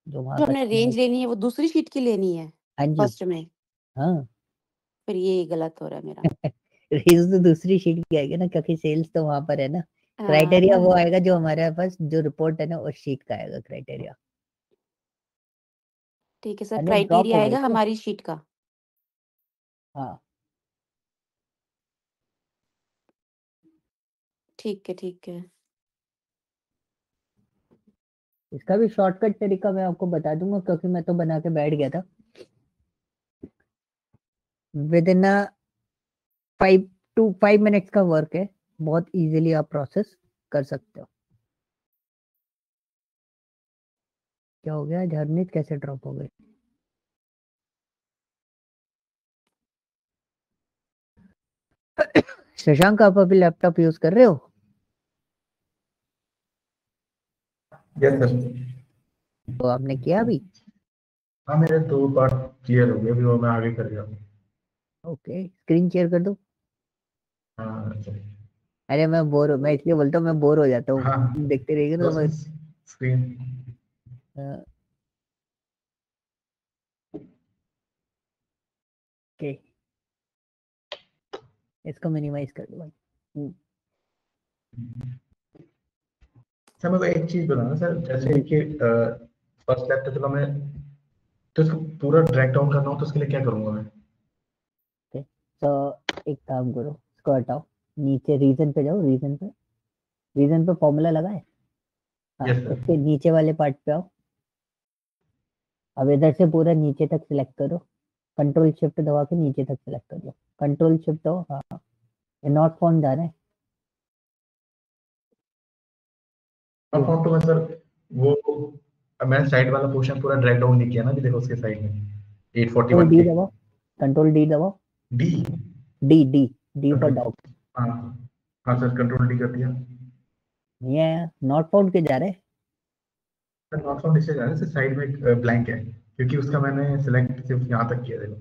जो वहाँ जो हमने रेंज कस्टमर। लेनी है वो दूसरी शीट की लेनी है हाँ जी, फर्स्ट में। हाँ। फिर ये गलत हो रहा है मेरा। रेंज तो दूसरी शीट की आएगी ना, क्योंकि सेल्स तो वहां पर है ना। क्राइटेरिया वो आएगा जो हमारे पास जो रिपोर्ट है ना उस शीट का आएगा क्राइटेरिया। ठीक है सर, अरे ड्रॉप क्राइटेरिया हो गई आएगा क्या? हमारी शीट का। हाँ ठीक है ठीक है। इसका भी शॉर्टकट तरीका मैं आपको बता दूंगा, क्योंकि मैं तो बना के बैठ गया था। विद इन 5 मिनट्स का वर्क है, बहुत इजीली आप प्रोसेस कर सकते हो। क्या हो गया, झरनीत कैसे ड्रॉप हो गई? शशांक आप अभी लैपटॉप यूज कर रहे हो? Yes sir. तो आपने किया अभी? हाँ मेरे 2 पार्ट क्लियर हो गए, अभी वो मैं आगे कर रहा हूँ। ओके, स्क्रीन शेयर कर दो। हाँ सर। अरे मैं इसलिए बोलता हूँ, मैं बोर हो जाता हूँ, हाँ देखते रहिए ना तो मैं। स्क्रीन। ओके, इसको मिनिमाइज कर दो भाई। सर मेरे को एक चीज बताना सर, जैसे कि फर्स्ट लैब तो चलो मैं, तो इसको पूरा ड्रैग डाउन करना हो तो उसके लिए क्या करूंगा मैं? तो एक काम करो, इसको हटाओ, नीचे रीजन पे जाओ, रीजन पे फॉर्मूला लगाए। हाँ, Yes, sir. उसके नीचे वाले पार्ट पे आओ। अब इधर से पूरा नीचे तक सिलेक्ट करो, कंट्रोल शिफ्ट दबा के नीचे तक सिलेक्ट कर लो, कंट्रोल शिफ्ट दो। हाँ, ये नॉट फाउंड जा रहा है। अब तो मैं सर वो मैंने साइड वाला पोर्शन पूरा ड्रैग डाउन नहीं किया ना, अभी देखो उसके साइड में 841 डी के दबाओ, कंट्रोल डी दबाओ। D. D D D for dog. हाँ हाँ सर, कंट्रोल डी कर दिया। नहीं आया, नॉट फाउंड के जा रहे हैं। सर नॉट फाउंड इससे जा रहा है, साइड में ब्लैंक है, क्योंकि उसका मैंने सिलेक्ट सिर्फ यहाँ तक किया। देखो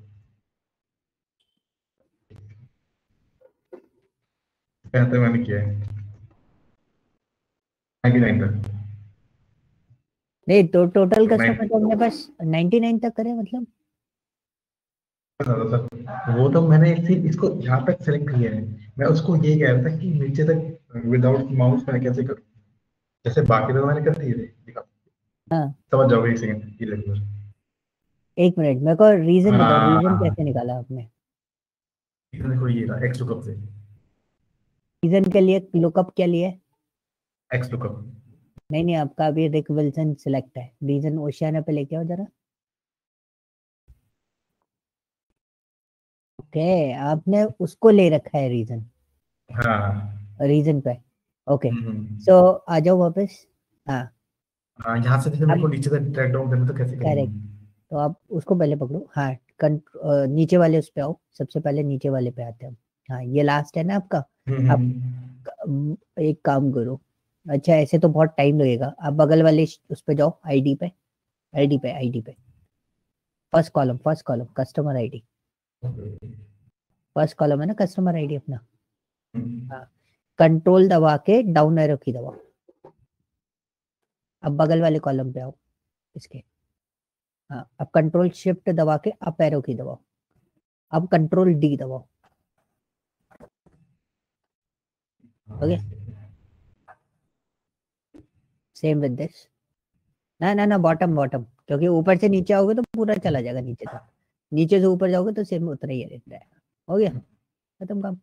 यहाँ तक मैंने किया है 99 तक। नहीं तो टोटल तो कस्टमर तो अपने पास 99 तक करे, मतलब सर वो तो मैंने इसको यहाँ तक सेलेक्ट किया है, मैं उसको ये कह रहा था कि नीचे तक विदाउट माउस मैं कैसे करूँ, जैसे बाकी तो मैंने कर दिए थे, दिखा। हाँ। समझ जाओगे, एक सेकंड ये लगभग। एक मिनट, मेरे को रीजन बताओ, रीजन हाँ कैसे निकाला आपने? देखो ये रहा एक्स लुकअप से, रीजन के लिए लुकअप क्या लिए? X lookup. नहीं आपका अभी रिक विल्सन सिलेक्ट है, रीजन ओशियाना पे लेके आओ जरा। ओके, आपने उसको ले रखा है रीजन, हाँ रीजन पे। ओके हम्म। सो आ जाओ वापस। हाँ हाँ यहाँ से जैसे मेरे को अब नीचे तक ट्रैक डाउन करना तो कैसे करूँगा? करेक्ट, तो आप उसको पहले पकड़ो। हाँ, नीचे वाले उस पे आओ, सबसे पहले नीचे वाले पे आते हैं। हाँ, ये लास्ट है ना आपका। आप एक काम करो, अच्छा ऐसे तो बहुत टाइम लगेगा, आप बगल वाले उस पे जाओ, आईडी पे first column customer ID, first column है ना कस्टमर आईडी अपना। हाँ, कंट्रोल दबा के डाउन एरो की दबाओ। अब बगल वाले कॉलम पे आओ इसके। हाँ, अब कंट्रोल शिफ्ट दबा के अप एरो की दबाओ। अब कंट्रोल डी दबाओ। Okay, same with this. ना बॉटम, क्योंकि ऊपर से नीचे आओगे तो पूरा चला जाएगा नीचे तक, नीचे से ऊपर जाओगे तो सेम उतना ही रहता है। हो गया, खत्म काम।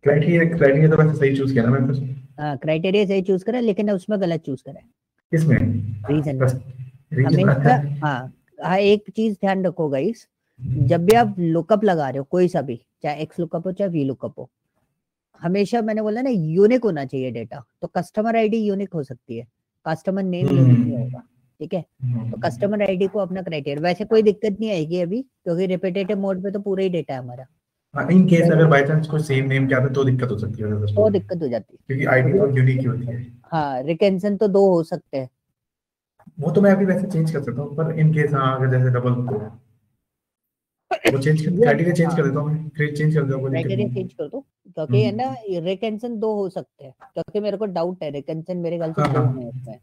क्राइटेरिया तो वैसे सही चूज किया ना मैंने फिर। हाँ, क्राइटेरिया सही चूज करा, लेकिन उसमें गलत चूज करा है। किसमें? रीजन बस रीजन हमेशा, अच्छा। हाँ हाँ एक चीज ध्यान रखो गाइस, जब भी आप लुकअप लगा रहे हो कोई सा भी, चाहे एक्स लुकअप हो चाहे वी लुकअप हो, हमेशा मैंने बोला ना यूनिक होना चाहिए डेटा। तो कस्टमर आईडी यूनिक हो सकती है, कस्टमर नेम यूनिक नहीं होगा, ठीक है। तो कस्टमर आईडी को अपना क्राइटेरिया, वैसे कोई दिक्कत नहीं आएगी अभी क्योंकि रिपीटेटिव मोड पे तो पूरा ही डेटा है हमारा। इन केस अगर बाय चांस कोई सेम नेम के आता है तो दिक्कत हो सकती है तो दिक्कत हो जाती है क्योंकि आईडी तो यूनिक ही होती है। हाँ रिकेंसन तो 2 हो सकते हैं। वो तो मैं अभी वैसे चेंज कर सकता हूँ, पर इन केस हाँ अगर जैसे डबल तो वो चेंज क्राइटेरिया चेंज कर देता हूँ मैं, फिर चेंज कर देता हूँ, कोई दिक्कत क्राइटेरिया नहीं चेंज कर दो क्योंकि है ना रिकेंसन 2 हो सकते हैं, क्योंकि मेरे को डाउट है रिकेंसन मेरे ख्याल से 2 है इसमें। है।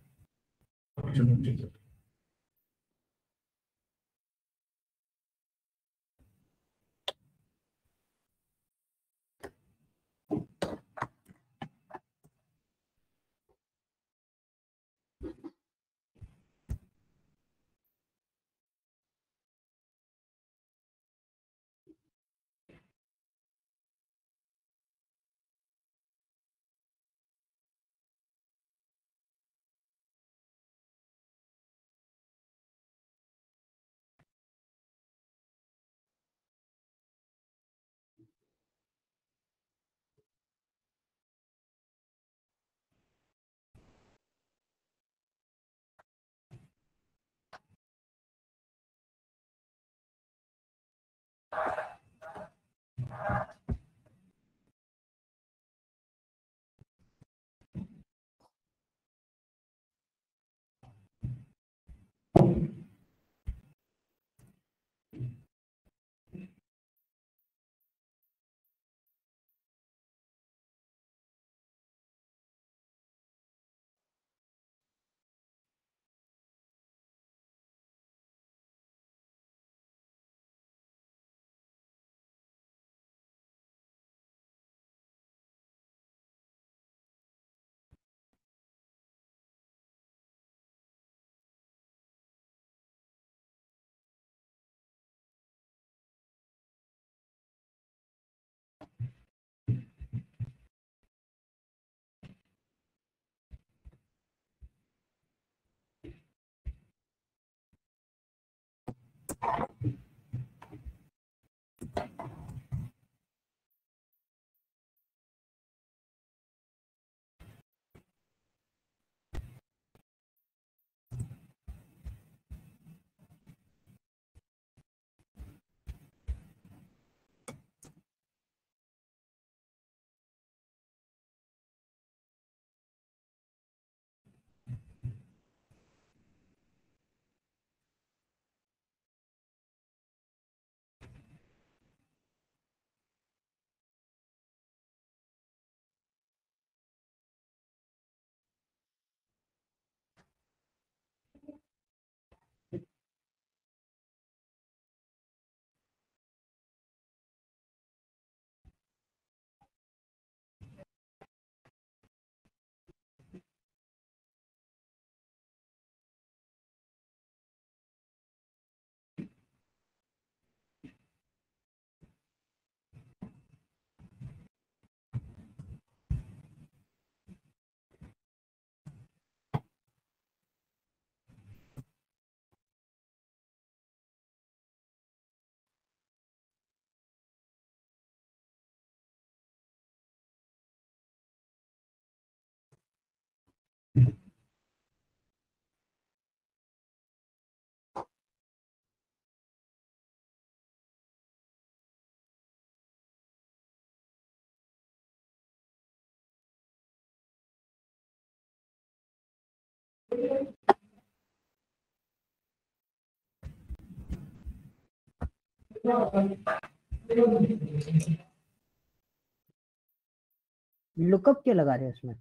लुकअप क्या लगा रहे हैं इसमें?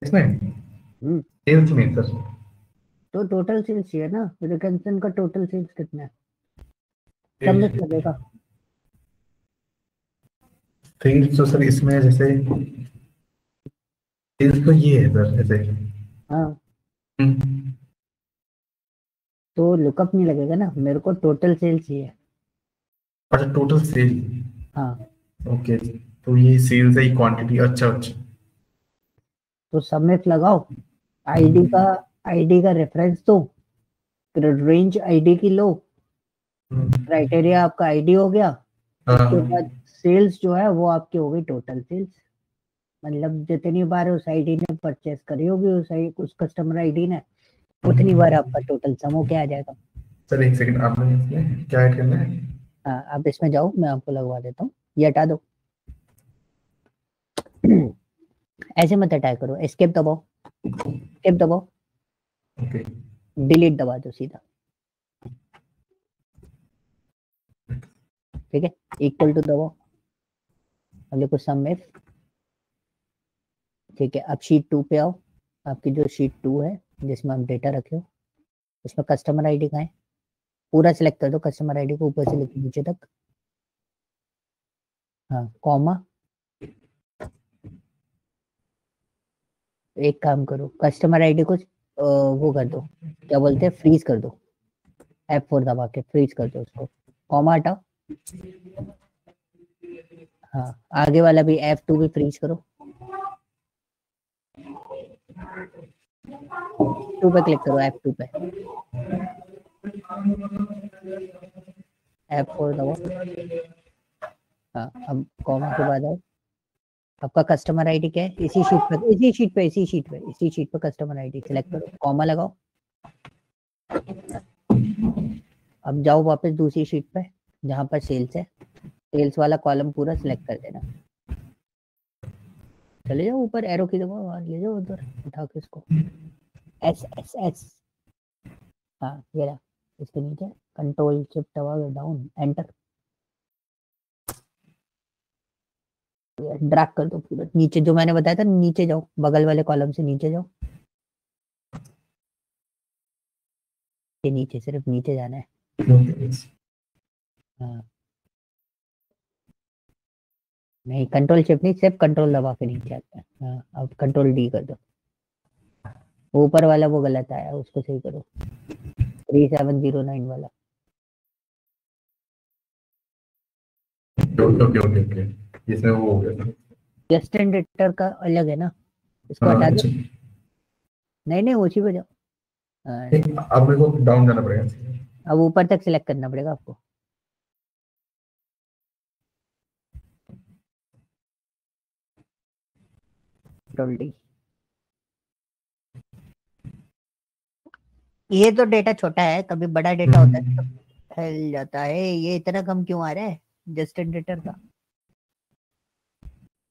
इसमें सेल्स में सर तो टोटल सेल्स चाहिए ना, रिकेंसन का टोटल सेल्स कितना है? सबमिट लगेगा। सेल्स तो सर इसमें जैसे सेल्स तो ये है सर ऐसे। हाँ तो लुकअप नहीं लगेगा ना, मेरे को टोटल सेल्स चाहिए। अच्छा टोटल सेल, हाँ ओके तो ये सेल्स है क्वांटिटी, अच्छा अच्छा तो सबमिट लगाओ, आईडी का रेफरेंस दो, रेंज आईडी की लो, क्राइटेरिया आपका आईडी हो गया, उसके बाद सेल्स जो है वो आपकी हो गई टोटल सेल्स, मतलब जितनी बार उस आईडी ने परचेस करी होगी उस कस्टमर आईडी ने, उतनी बार आपका टोटल सम हो के आ जाएगा। सर एक सेकंड, आपने इसमें क्या ऐड करना है? हाँ, आप इसमें जाओ, मैं आपको लगवा देता हूँ, ये हटा दो। ऐसे मत हटाया करो, एस्केप दबाओ, एस्केप दबाओ, ओके डिलीट दबा दो सीधा, ठीक है, इक्वल टू दबाओ, अब लिखो सम इफ, ठीक है। अब शीट 2 पे आओ, आपकी जो शीट 2 है जिसमें आप डेटा रखे हो, उसमें कस्टमर आईडी कहाँ है, पूरा सिलेक्ट कर दो कस्टमर आईडी को, ऊपर से लेकर नीचे तक, हाँ, कॉमा, एक काम करो, कस्टमर आईडी को वो कर दो, क्या बोलते हैं, फ्रीज कर दो, F4 दबा के फ्रीज कर दो उसको, कॉमा हटाओ, हाँ, आगे वाला भी F2 भी फ्रीज करो, 2 पे क्लिक करो, F2 पे, F4 दबाओ, हाँ, अब कॉमा के बाद आओ, आपका कस्टमर आईडी क्या है, इसी शीट पे कस्टमर आईडी सिलेक्ट करो, कॉमा लगाओ, अब जाओ वापस दूसरी शीट पे जहां पर सेल्स है, सेल्स वाला कॉलम पूरा सिलेक्ट कर देना, चले जाओ ऊपर, एरो की दबाओ, वहां ले जाओ उधर, उठा के इसको, एस एस एस, हाँ ये रहा, इसके नीचे कंट्रोल शिफ्ट दबा के डाउन, एंटर, ड्रैग कर दो पूरा नीचे, जो मैंने बताया था नीचे जाओ, बगल वाले कॉलम से नीचे जाओ, ये नीचे, सिर्फ नीचे जाना है, हाँ, नहीं कंट्रोल शिफ्ट नहीं, सिर्फ कंट्रोल दबा के नीचे आता है, हाँ, अब कंट्रोल डी कर दो, ऊपर वाला वो गलत आया, उसको सही करो, 3709 वाला, ओके इसमें वो हो गया। जस्ट एंड एडिटर का अलग है ना, इसको हाँ, हटा दो, अच्छा। नहीं उसी पे जाओ, अब मेरे को डाउन जाना पड़ेगा, अब ऊपर तक सिलेक्ट करना पड़ेगा आपको, कंट्रोल डी, ये तो डेटा छोटा है, कभी बड़ा डेटा होता है तो फैल जाता है, ये इतना कम क्यों आ रहा है जस्ट एंड एडिटर का,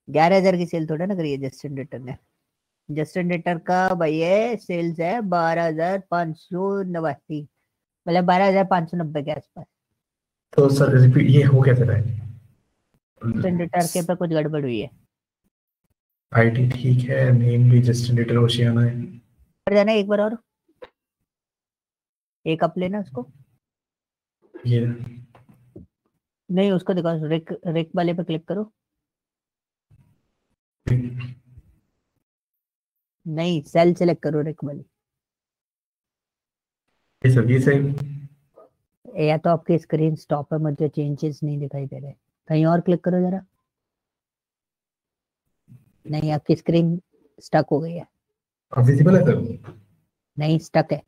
11,000 की सेल थोड़ा ना करिए जस्ट एंड एडिटर ने, जस्ट एंड एडिटर का भाई है सेल्स है 12,589, मतलब 12,590 के आसपास, तो सर रिपीट ये हो कैसे रहा है? जस्ट एंड एडिटर के पे कुछ गड़बड़ हुई है, आईडी ठीक है, नेम भी जस्ट जनरेटर ओशियाना है, कर जाना एक बार और, एक अप लेना उसको, ये नहीं उसको दिखाओ, रिक वाले पे क्लिक करो, नहीं सेल सेलेक्ट करो रिक वाली, सर ये सही, या तो आपकी स्क्रीन स्टॉप है, मुझे चेंजेस नहीं दिखाई दे रहे, कहीं और क्लिक करो जरा, नहीं आपकी स्क्रीन स्टक हो गई है, अब विजिबल है सर? नहीं स्टक है,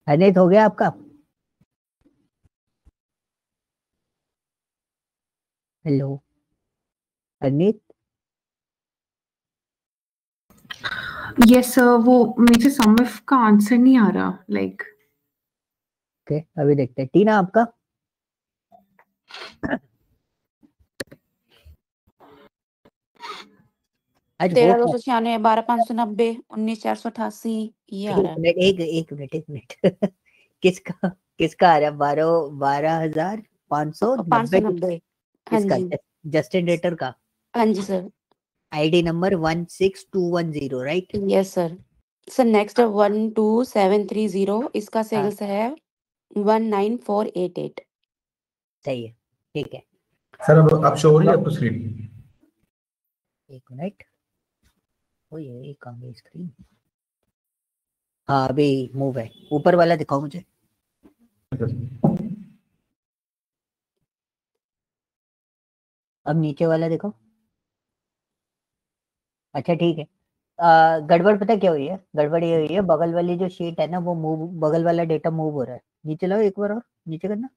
अनित हो गया आपका, हेलो अनित, यस सर, वो मेरे से सम इफ का आंसर नहीं आ रहा, लाइक ओके अभी देखते हैं, टीना आपका, आज 13,296, 12,590, 19,488, ये आ रहा है। एक मिनट किसका किसका आ रहा है, 12,590 590, हाँ किसका, जी, जस्ट एंड एडिटर का, हाँ जी sir, ID number 16210 right, yes sir. Sir next 12730, इसका सेल्स है 19,488। सही है, ठीक है, सर अब शो हो रही है आपको स्क्रीन? एक मिनट, ओ ये कहाँ गई स्क्रीन, हाँ अभी मूव है, ऊपर वाला दिखाओ मुझे, अब नीचे वाला दिखाओ, अच्छा ठीक है, गड़बड़ पता क्या हुई है, गड़बड़ ये हुई है, बगल वाली जो शीट है ना वो मूव, बगल वाला डेटा मूव हो रहा है। नीचे लाओ एक बार और, नीचे करना।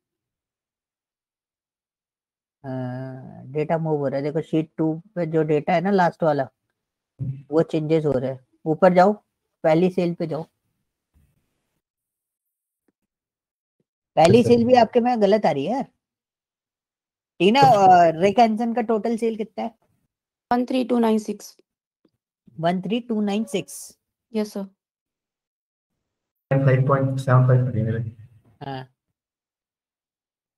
डेटा मूव हो रहा है, देखो शीट 2 पे जो डेटा है ना लास्ट वाला वो चेंजेस हो रहे हैं। ऊपर जाओ, पहली सेल पे जाओ। पहली सेल भी आपके में गलत आ रही है यार। टीना, रिक हैंसन का टोटल सेल कितना है? 13296। 13296। Yes sir. 5.75 है मेरे। हाँ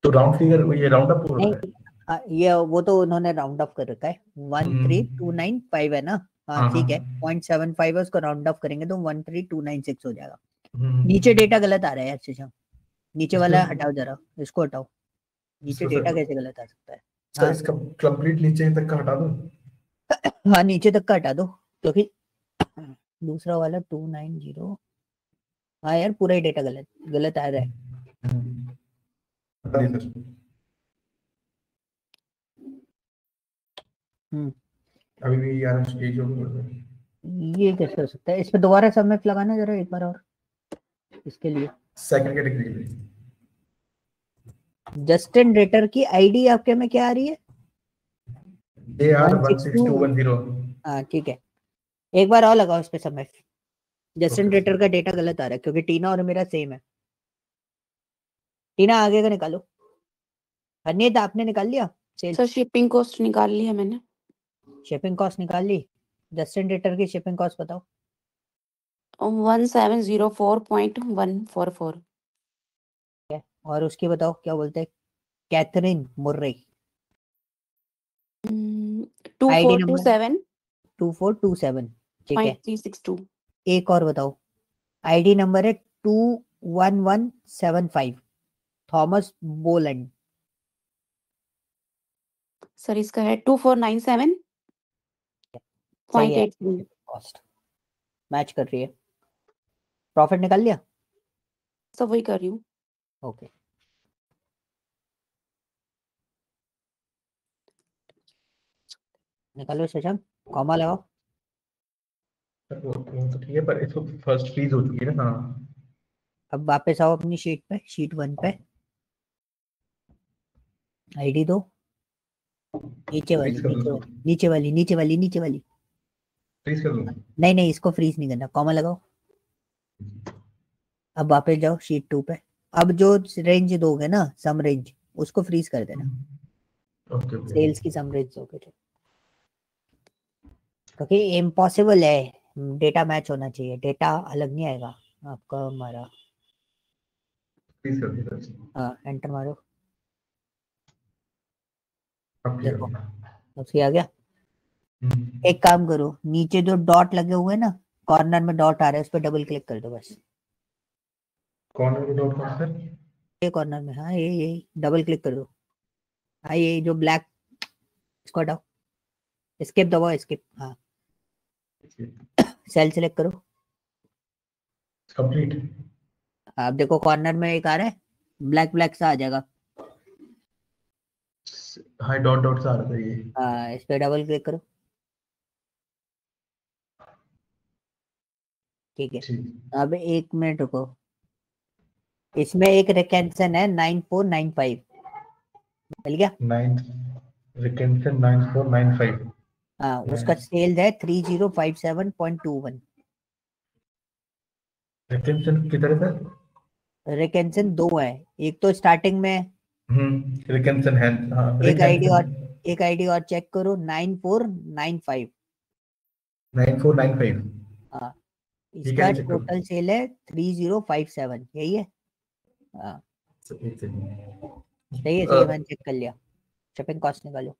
तो राउंड फिगर ये राउंड अप हो रहा है। नहीं, ये वो तो उन्होंने राउंड ऑफ कर रखा है। 13295 है ना? हाँ ठीक है, 0.75 है, उसको राउंड ऑफ करेंगे तो 13296 हो जाएगा। नीचे डेटा गलत आ रहा है यार शीशा, नीचे वाला हटाओ जरा, इसको हटाओ। नीचे डेटा कैसे गलत आ सकता है? सर इसका कंप्लीट नीचे तक का हटा दो। हाँ नीचे तक का हटा दो, क्योंकि दूसरा वाला 290, हाँ यार पूरा ही डेटा गलत गलत आ रहा है। हटा दिया सर। अभी भी यार ये जो ये कैसे हो सकता है? इस पे दोबारा सबमिट लगाना जरा एक बार और इसके लिए। सेकंड कैटेगरी के लिए जस्टिन रेटर की आईडी आपके में क्या आ रही है? AR16210। हाँ ठीक है, एक बार और लगाओ इस पे सबमिट। जस्टिन रेटर का डेटा गलत आ रहा है क्योंकि टीना और मेरा सेम है। टीना आगे का निकालो। हरनीत आपने निकाल लिया सेल्स? सर शिपिंग कॉस्ट निकाल ली है मैंने। शिपिंग कॉस्ट निकाल ली। जस्टिन रेटर की शिपिंग कॉस्ट बताओ। 1704.144। और उसकी बताओ क्या बोलते हैं? Catherine Murray. ID number 2427.362। 2427, ठीक है। एक और बताओ, आईडी नंबर है 21175, थॉमस बोलैंड। सर इसका है 2497.83। कॉस्ट मैच कर रही है। प्रॉफिट निकाल लिया? सब वही कर रही हूँ। ओके, निकालो शशांक, कॉमा लगाओ। वो तो ठीक है पर इसको फर्स्ट फ्रीज हो चुकी है ना। हाँ अब वापस आओ अपनी शीट पे, शीट 1 पे। आईडी दो, नीचे वाली फ्रीज कर नीचे दो। वाली नीचे वाली नीचे वाली नीचे वाली। फ्रीज कर दो। नहीं नहीं, इसको फ्रीज नहीं करना, कॉमा लगाओ। अब वापस जाओ शीट 2 पे। अब जो रेंज दोगे ना, सम रेंज, उसको फ्रीज कर देना। ओके सेल्स की सम रेंज दोगे तो, क्योंकि इम्पॉसिबल है, डेटा मैच होना चाहिए, डेटा अलग नहीं आएगा आपका हमारा। फ्रीज कर दिया सर। हाँ एंटर मारो, अब क्लियर देखो हो गया। उसकी आ गया। एक काम करो, नीचे जो डॉट लगे हुए हैं ना, कॉर्नर में डॉट आ रहा है, उस पर डबल क्लिक कर दो बस। कॉर्नर में डॉट कौन सर? ये कॉर्नर में, हाँ ये डबल क्लिक कर दो। हाँ ये जो ब्लैक, इसको हटाओ, एस्केप दबाओ, एस्केप। हाँ सेल सेलेक्ट करो। कंप्लीट। आप देखो कॉर्नर में एक आ रहा है, ब्लैक ब्लैक सा आ जाएगा। हाँ डॉट डॉट सा आ रहा था ये। हाँ इस पे डबल क्लिक करो, ठीक है। अब 1 मिनट रुको, इसमें एक रिकेंसन है 9495, मिल गया? 9495। हाँ उसका सेल्स है 3057.21। रिटेंशन किधर है सर? रिकेंसन 2 है, एक तो स्टार्टिंग में, रिटेंशन है। हाँ एक आईडी और चेक करो, 9495। 9495। हाँ ये इसका कैसे चेक करूं? टोटल सेल है 3057, यही है। हाँ एक सेकंड। सही है, मैंने चेक कर लिया। शिपिंग कॉस्ट निकालो।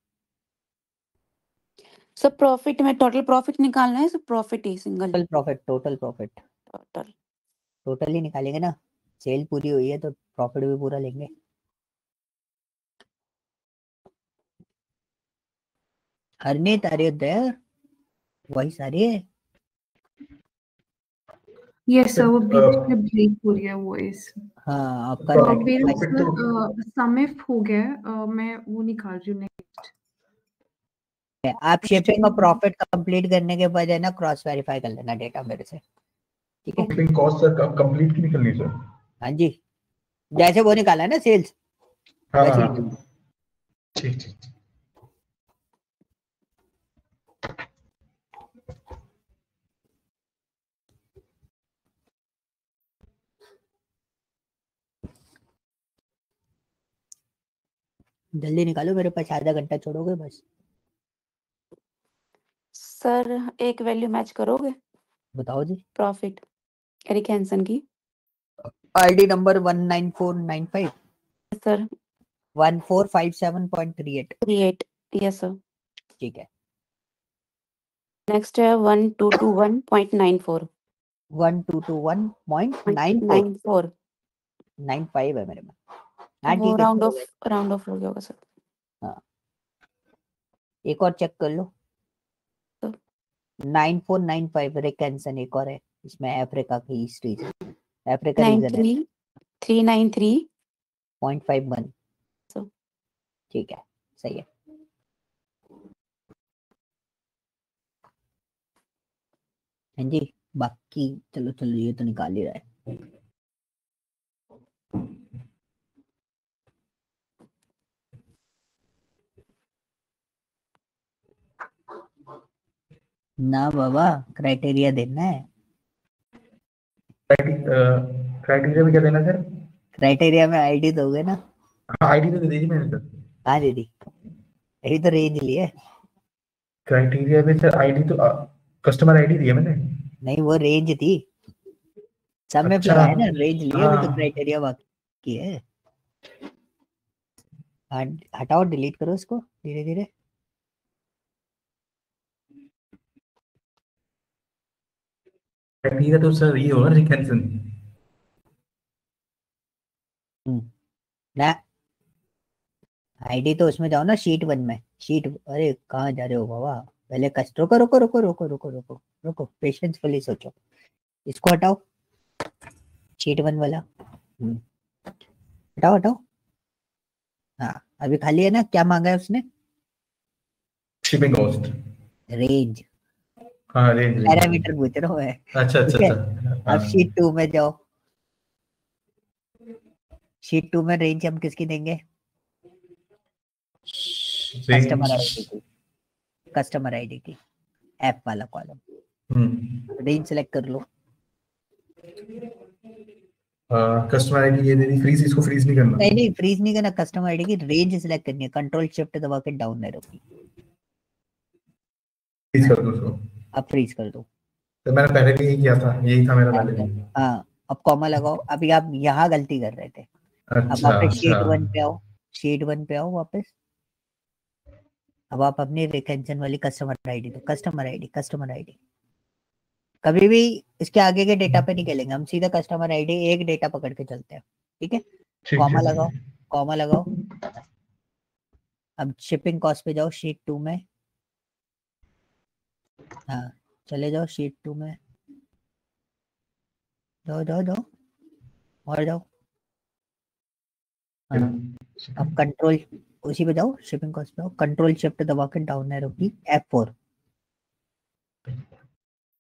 सर प्रॉफिट में टोटल प्रॉफिट निकालना है, सर प्रॉफिट ही single total profit total. Total ही निकालेंगे ना, सेल पूरी हुई है तो प्रॉफिट भी पूरा लेंगे। Harneet are you there? Voice आ रही है? यस सर, वो बीच में ब्रेक हो गया वॉइस। हाँ आपका मेरा 35 सर समिफ हो गया, मैं वो निकाल रही हूँ नेक्स्ट। आप शिपिंग और प्रॉफिट कंप्लीट करने के बाद है ना क्रॉस वेरीफाई कर लेना डेटा मेरे से, ठीक है? शिपिंग कॉस्ट सर कंप्लीट की निकलनी सर। हाँ जी, जैसे वो निकाला है ना सेल्स, हाँ वैसे ही हाँ निकालना। ठीक ठीक। जल्दी निकालो, मेरे पास आधा घंटा छोड़ोगे बस। सर एक वैल्यू मैच करोगे बताओ जी। प्रॉफिट एरिक हैंसन की? ID number 19495 sir 1457.38। 38, yes sir. ठीक है, नेक्स्ट है 1221.94 1221.94 94। 95 है मेरे में। हाँ वो ठीक है, राउंड चलेगा। ऑफ हो गया होगा सर। हाँ, एक और चेक कर लो। तो 9495 रिकैंसन एक और है, इसमें अफ्रीका की हिस्ट्री, अफ्रीका रीजन है 93,393। 0.51। So, ठीक है, सही है। हाँ जी, बाकी चलो चलो, ये तो निकाल ही रहा है। ना बाबा, क्राइटेरिया देना है। क्राइटेरिया में क्या देना सर? क्राइटेरिया में आईडी दोगे ना? हाँ आईडी तो दे दी मैंने सर। हाँ दीदी, यही तो रेंज ली है। क्राइटेरिया में सर आईडी तो कस्टमर आईडी दी है मैंने। नहीं, वो रेंज थी, सब में अच्छा है ना, रेंज लिए, वो तो हाँ क्राइटेरिया बाकी है। हटाओ, डिलीट करो इसको धीरे धीरे। क्राइटेरिया तो सर ये होगा ना रिकैंसन। ना, आईडी तो उसमें जाओ ना, शीट 1 में। शीट, अरे कहाँ जा रहे हो बाबा? पहले कस्ट, रुको रुको रुको रुको रुको रुको रुको, पेशेंस फुली सोचो। इसको हटाओ, शीट 1 वाला। हटाओ हटाओ। हाँ, अभी खाली है ना? क्या मांगा है उसने? Shipping cost. रेंज, हाँ रेंज रेंज। पैरामीटर पूछ रहा हूँ मैं, अच्छा अच्छा ठीक है? अच्छा अब शीट 2 में जाओ। शीट 2 में रेंज हम किसकी देंगे? कस्टमर आईडी की, कस्टमर आईडी की, ऐप वाला कॉलम। रेंज सेलेक्ट कर लो। कस्टमर आईडी ये दे दी, फ्रीज इसको फ्रीज नहीं करना। नहीं नहीं, फ्रीज नहीं करना, कस्टमर आईडी की रेंज सेलेक्ट करनी है, कंट्रोल शिफ्ट दबा के डाउन एरो की। फ्रीज कर दो उसको। अब फ्रीज कर दो। तो मैंने पहले भी यही किया था, यही था मेरा पहले अच्छा, भी। हाँ, अब कॉमा लगाओ। अभी आप यहाँ गलती कर रहे थे, अब अच्छा वापस अच्छा शीट 1 पे आओ। शीट 1 पे आओ वापस। अब आप अपनी रिटेंशन वाली कस्टमर आईडी दो, कस्टमर आईडी, कस्टमर आईडी। कभी भी इसके आगे के डेटा पे नहीं खेलेंगे हम, सीधा कस्टमर आईडी एक डेटा पकड़ के चलते हैं, ठीक है? ठीक कॉमा ठीक। लगाओ, कॉमा लगाओ। अब शिपिंग कॉस्ट पे जाओ शीट 2 में। हाँ, चले जाओ शीट 2 में, जाओ जाओ जाओ, और जाओ। हाँ, अब कंट्रोल, उसी पे जाओ, शिपिंग कॉस्ट पे जाओ, कंट्रोल शिफ्ट दबा के डाउन एरो की F4,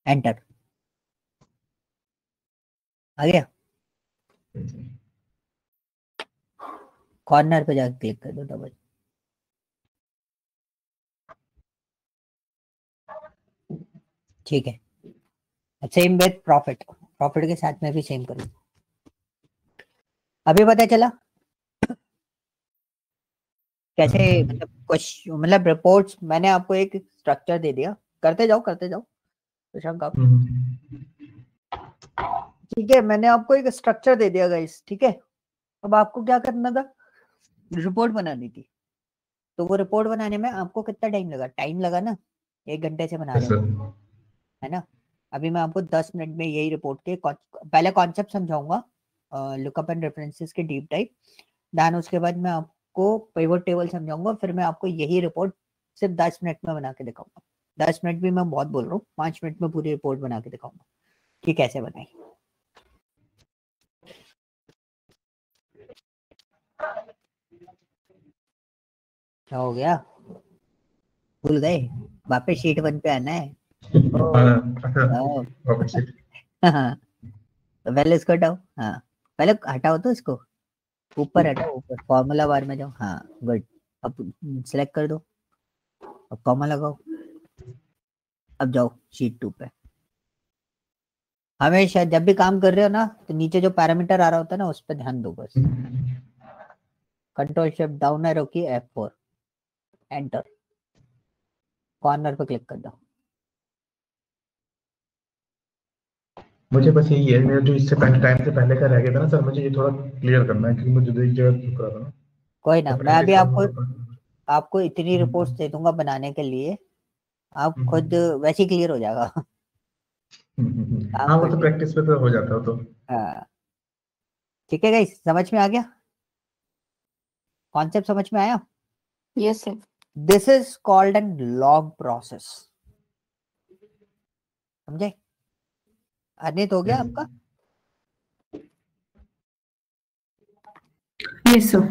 एंटर। आ गया? कॉर्नर पे जाके क्लिक कर दो डबल। ठीक है, सेम विथ प्रॉफिट, प्रॉफिट के साथ में भी सेम करूँ। अभी पता चला कैसे? मतलब कुछ, मतलब रिपोर्ट्स मैंने आपको एक स्ट्रक्चर दे दिया, करते जाओ करते जाओ शशांक आप। ठीक है, मैंने आपको एक स्ट्रक्चर दे दिया गाइस, ठीक है? अब आपको क्या करना था? रिपोर्ट बनानी थी। तो वो रिपोर्ट बनाने में आपको कितना टाइम लगा? टाइम लगा ना, 1 घंटे से बना रहे हो, है ना? अभी मैं आपको 10 मिनट में यही रिपोर्ट के पहले कॉन्सेप्ट समझाऊंगा, लुकअप एंड रेफरेंसेस के डीप टाइप, देन उसके बाद मैं आपको पिवट टेबल समझाऊंगा, फिर मैं आपको यही रिपोर्ट सिर्फ 10 मिनट में बना के दिखाऊंगा। 10 मिनट भी मैं बहुत बोल रहा हूँ, 5 मिनट में पूरी रिपोर्ट बना के दिखाऊंगा कि कैसे बनाई। क्या हो गया? भूल गए, वापस शीट 1 पे आना है। हाँ, वापस से। हाँ, तो पहले इसको हटाओ। हाँ, पहले हटाओ तो इसको, ऊपर हटाओ, ऊपर फॉर्मूला बार में जाओ। हाँ गुड, अब सिलेक्ट कर दो, अब कॉमा लगाओ, अब जाओ शीट 2 पे। हमेशा जब भी काम कर रहे हो ना, तो नीचे जो पैरामीटर आ रहा होता है ना, उस पर ध्यान दो बस। कंट्रोल शिफ्ट डाउन एरो की F4, एंटर, कॉर्नर पे क्लिक कर दो। मुझे बस यही है, मेरा जो इससे पहले टाइम से पहले का रह गया था ना सर, मुझे ये थोड़ा क्लियर करना है, क्योंकि मुझे एक जगह रुक रहा था ना। कोई ना, तो मैं अभी प्रैक्टिस आपको इतनी रिपोर्ट्स दे दूंगा बनाने के लिए, आप खुद हम्म। वैसे ही क्लियर हो जाएगा। काम हाँ, वो तो करते हैं। प्रैक्टिस पे तो हो जाता है तो। हाँ ठीक है गाइस, समझ में आ गया, कॉन्सेप्ट समझ में आया। Yes sir. This is called N log process, समझे। अनित हो गया आपका। Yes sir.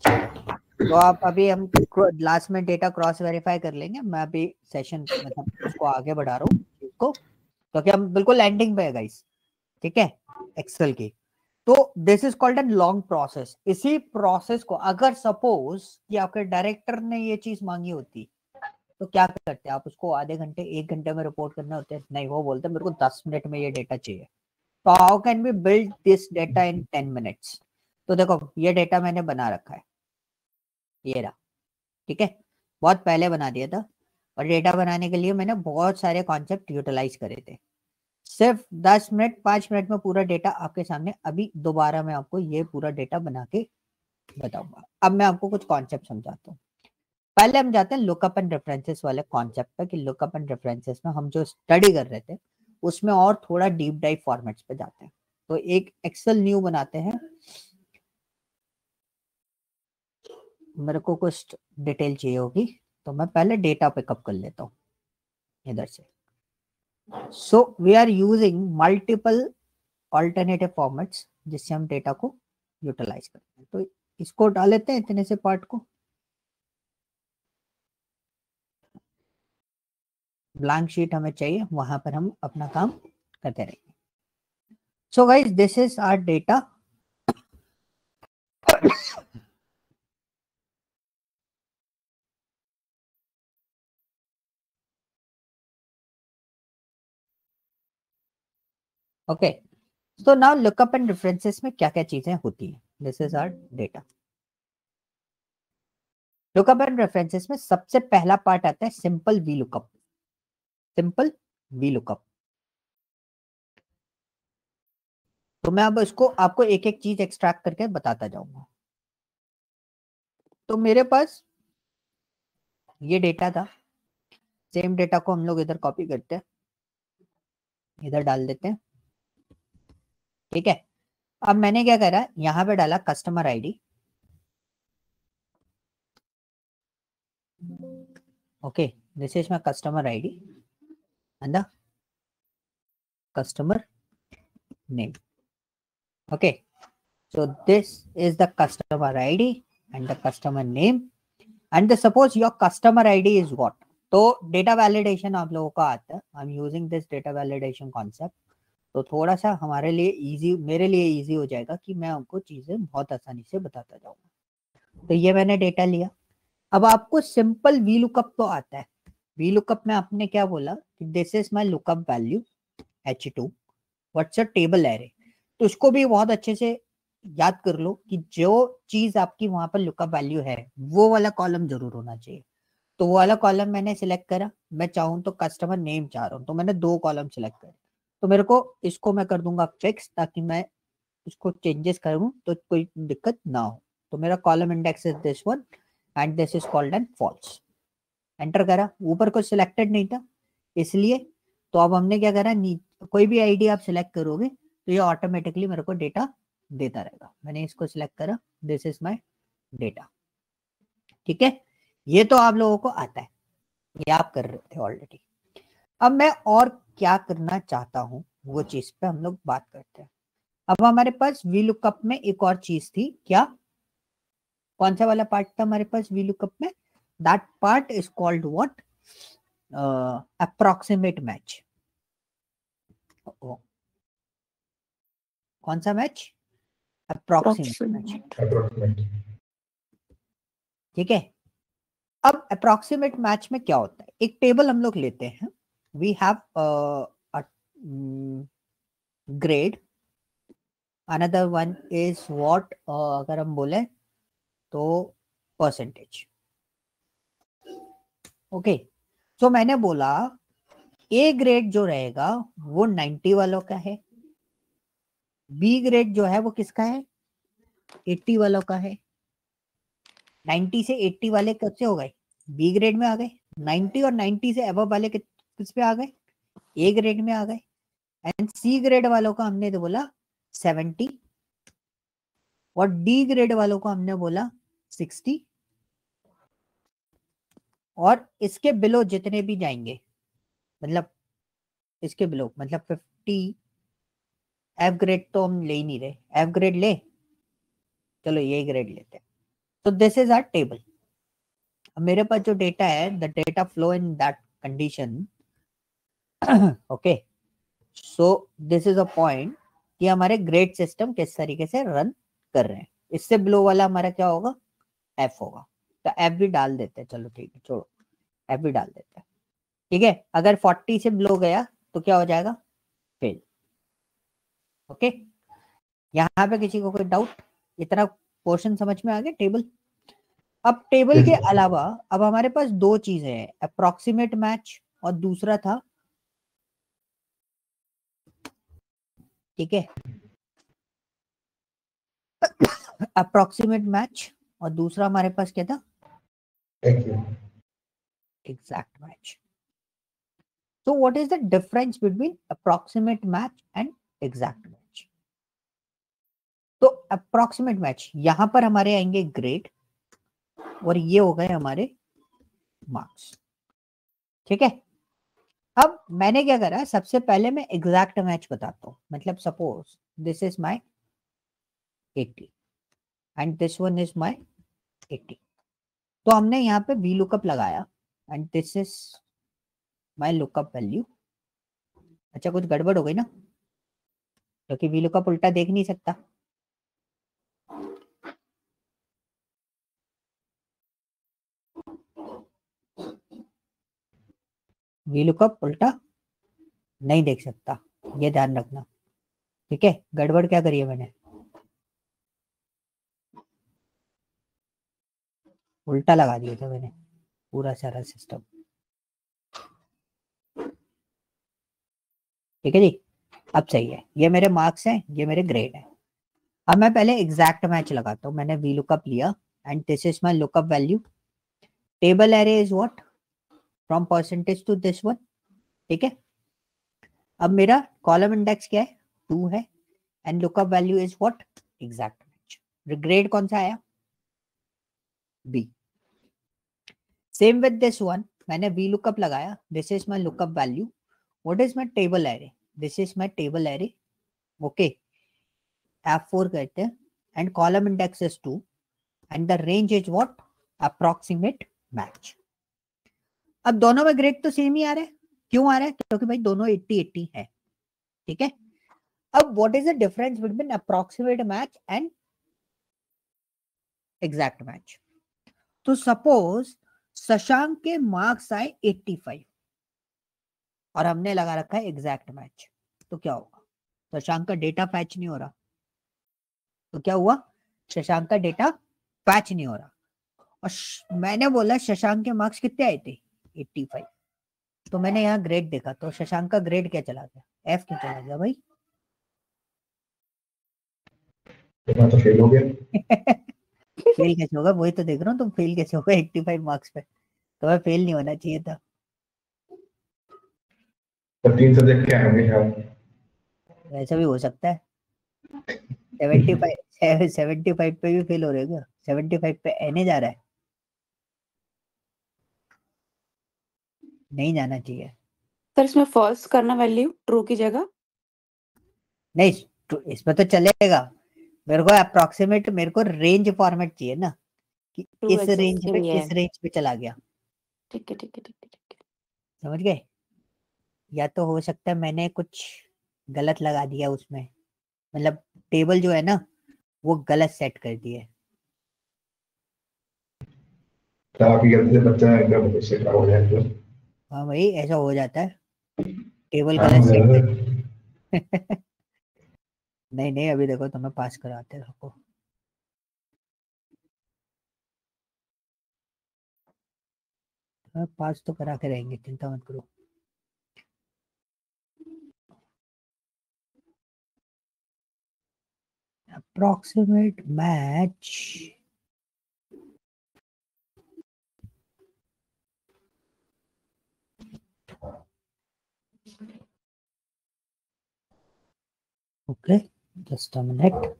चलो, तो आप अभी हम लास्ट में डेटा क्रॉस वेरीफाई कर लेंगे। मैं अभी सेशन मतलब उसको आगे बढ़ा रहा हूँ इसको, क्योंकि हम बिल्कुल एंडिंग पे है गाइस, ठीक है, एक्सेल की। तो this is called N long process. इसी प्रोसेस को अगर सपोज कि आपके डायरेक्टर ने ये चीज मांगी होती, तो क्या करते हैं आप, उसको आधे घंटे 1 घंटे में रिपोर्ट करने होते हैं? नहीं, वो बोलते हैं मेरे को 10 मिनट में ये डेटा चाहिए। तो how can we build this data in 10 minutes? तो देखो, ये डेटा मैंने बना रखा है, ये रहा, ठीक है, बहुत पहले बना दिया था। और डेटा बनाने के लिए मैंने बहुत सारे कॉन्सेप्ट यूटिलाइज करे थे। सिर्फ 10 मिनट 5 मिनट में पूरा डेटा आपके सामने। अभी दोबारा मैं आपको ये पूरा डेटा बना के बताऊंगा। अब मैं आपको कुछ कॉन्सेप्ट समझाता हूँ। पहले हम जाते हैं लुकअप एंड रेफरेंसेस वाले कॉन्सेप्ट पे, कि लुकअप एंड रेफरेंसेस में हम जो स्टडी कर रहे थे उसमें और थोड़ा डीप डाइव फॉर्मेट्स पे जाते हैं। तो एक एक्सेल न्यू बनाते हैं, मेरे को कुछ डिटेल चाहिए होगी, तो मैं पहले डेटा पिकअप कर लेता हूँ इधर से। So we are using multiple alternative formats जिससे हम डेटा को यूटिलाइज करते हैं। तो इसको डाल लेते हैं इतने से पार्ट को, ब्लैंक शीट हमें चाहिए, वहां पर हम अपना काम करते रहेंगे। So guys, this is our data. Okay, so now lookup and references में क्या क्या चीजें होती हैं। This is our data. Lookup and references में सबसे पहला पार्ट आता है simple V lookup. Simple V lookup, तो मैं अब इसको आपको एक एक चीज एक्सट्रैक्ट करके बताता जाऊंगा। तो मेरे पास ये डेटा था, सेम डेटा को हम लोग इधर कॉपी करते हैं, इधर डाल देते हैं, ठीक है। अब मैंने क्या करा, यहां पे डाला customer ID, okay, this is my customer ID and the customer name, okay. So this is the customer ID and the customer name, and the suppose your customer ID is what? तो data validation आप लोगों का आता है, I am using this data validation concept. तो थोड़ा सा हमारे लिए इजी, मेरे लिए इजी हो जाएगा कि मैं आपको चीजें बहुत आसानी से बताता जाऊंगा। तो ये मैंने डेटा लिया। अब आपको सिंपल वी लुकअप तो आता है। वी लुकअप में आपने क्या बोला कि this is my lookup value H2 what's a table array. तो उसको भी बहुत अच्छे से याद कर लो कि जो चीज आपकी वहां पर लुकअप वैल्यू है वो वाला कॉलम जरूर होना चाहिए। तो वो वाला कॉलम मैंने सिलेक्ट करा। मैं चाहूँ तो कस्टमर नेम चाह रहा हूँ, तो मैंने 2 कॉलम सिलेक्ट करे। तो मेरे को इसको मैं कर दूंगा फिक्स, ताकि मैं इसको चेंजेस करूँ तो कोई दिक्कत ना हो। तो मेरा column index is this one and this is called an false. Enter करा, ऊपर कुछ सिलेक्टेड नहीं था इसलिए। तो अब हमने क्या करा, कोई भी आईडी आप सिलेक्ट करोगे तो ये ऑटोमेटिकली मेरे को डेटा देता रहेगा। मैंने इसको सिलेक्ट करा, दिस इज माय डेटा, ठीक है। ये तो आप लोगों को आता है, ये आप कर रहे थे ऑलरेडी। अब मैं और क्या करना चाहता हूं वो चीज पे हम लोग बात करते हैं। अब हमारे पास वी लुकअप में एक और चीज थी, क्या, कौन सा वाला पार्ट था हमारे पास वी लुकअप में? That part is called what, approximate match. कौन सा match? Approximate match. Approximate. Approximate. ठीक है, अब अप्रॉक्सीमेट मैच में क्या होता है, एक टेबल हम लोग लेते हैं, we have grade, another one is what, अगर हम बोले तो परसेंटेज। ओके, सो मैंने बोला ए ग्रेड जो रहेगा वो 90 वालों का है, बी ग्रेड जो है वो किसका है, 80 वालों का है। 90 से 80 वाले किससे हो गए, बी ग्रेड में आ गए। 90 और 90 से अबव वाले किस पे आ गए, ए ग्रेड में आ गए। एंड सी ग्रेड वालों का हमने तो बोला 70 और डी ग्रेड वालों को हमने बोला 60 और इसके बिलो जितने भी जाएंगे, मतलब इसके बिलो मतलब 50, एफ ग्रेड तो हम ले ही नहीं रहे, एफ ग्रेड ले, चलो ये ग्रेड लेते हैं। तो दिस इज आवर टेबल। अब मेरे पास जो डेटा है, the data flow in that condition. Okay, so this is a point कि हमारे ग्रेड सिस्टम किस तरीके से रन कर रहे हैं। इससे बिलो वाला हमारा क्या होगा, एफ होगा। तो एफ भी डाल देते हैं, चलो ठीक है, छोड़ो, एफ भी डाल देते हैं। ठीक है, अगर 40 से बिलो गया तो क्या हो जाएगा, फेल। ओके, यहाँ पे किसी को कोई डाउट, इतना पोर्शन समझ में आ गया टेबल। अब टेबल के अलावा अब हमारे पास दो चीजें हैं, अप्रॉक्सीमेट मैच और दूसरा था, ठीक है, अप्रॉक्सीमेट मैच और दूसरा हमारे पास क्या था, exact match. So what is the difference between approximate match and exact match? तो approximate match यहां पर हमारे आएंगे ग्रेड और ये हो गए हमारे मार्क्स। ठीक है, अब मैंने क्या करा, सबसे पहले मैं एग्जैक्ट मैच बताता हूं। मतलब suppose this is my 80 and this one is my 80, तो हमने यहाँ पे वी लुकअप लगाया and this is my lookup value. अच्छा, कुछ गड़बड़ हो गई ना, क्योंकि वी लुकअप उल्टा देख नहीं सकता। वी लुकअप उल्टा नहीं देख सकता, ये ध्यान रखना। ठीक है, गड़बड़ क्या करी है मैंने, उल्टा लगा दिया था मैंने पूरा सारा सिस्टम। ठीक है जी, अब सही है, ये मेरे मार्क्स हैं, ये मेरे ग्रेड है। अब मैं पहले एग्जैक्ट मैच लगाता हूँ। मैंने वी लुकअप लिया and this is my lookup value. Table array is what, from percentage to this one. ठीक है, अब मेरा कॉलम इंडेक्स क्या है, 2 है and lookup value is what, exact match. Grade कौन सा आया, B. Same with this one, मैंने वी लुकअप लगाया, this is my lookup value, what is my table array, this is my table array. Okay, F4 कहते हैं and column index is 2 and the range is what, approximate match. अब दोनों में grade तो same ही आ रहा है, क्यों आ रहा है, क्योंकि भाई दोनों 80-80 है। ठीक है, अब what is the difference between approximate match and exact match. तो सपोज शशांक के मार्क्स आए 85 और हमने लगा रखा है एग्जैक्ट मैच, तो क्या होगा, शशांक का डेटा पैच नहीं हो रहा। तो क्या हुआ, शशांक का डेटा पैच नहीं हो रहा। और मैंने बोला शशांक के मार्क्स कितने आए थे, 85। तो मैंने यहाँ ग्रेड देखा, तो शशांक का ग्रेड क्या चला गया, एफ क्यों चला गया भाई। मैं तो फेल हो गया। फेल कैसे होगा, वही तो देख रहा हूँ, तुम फेल कैसे होगा 85 मार्क्स पे, तो मैं फेल नहीं होना चाहिए था। तो 3 सब्जेक्ट क्या होंगे यार, वैसा भी हो सकता है। 75 पे भी फेल हो रहे हो क्या, 75 पे एने जा रहा है, नहीं जाना चाहिए। सर इसमें फॉल्स करना वैल्यू ट्रू की जगह, नहीं, इसमें तो चलेगा, मेरे को अप्रोक्सीमेट, मेरे को रेंज फॉर्मेट चाहिए ना, कि True इस access रेंज के में लिए किस है। रेंज पे चला गया, ठीक है ठीक है ठीक है ठीक है। समझ गए? या तो हो सकता है मैंने कुछ गलत लगा दिया उसमें, मतलब टेबल जो है ना वो गलत सेट कर दिए। काफी गलती से बच्चा का भविष्य खराब हो जाए तो। हाँ भाई ऐसा हो जाता है, टेबल हाँ गलत सेट ज्यादा। कर नहीं नहीं अभी देखो तुम्हें पास कराते हैं सबको। पास तो करा के रहेंगे, चिंता मत करो। approximate match okay, just a minute.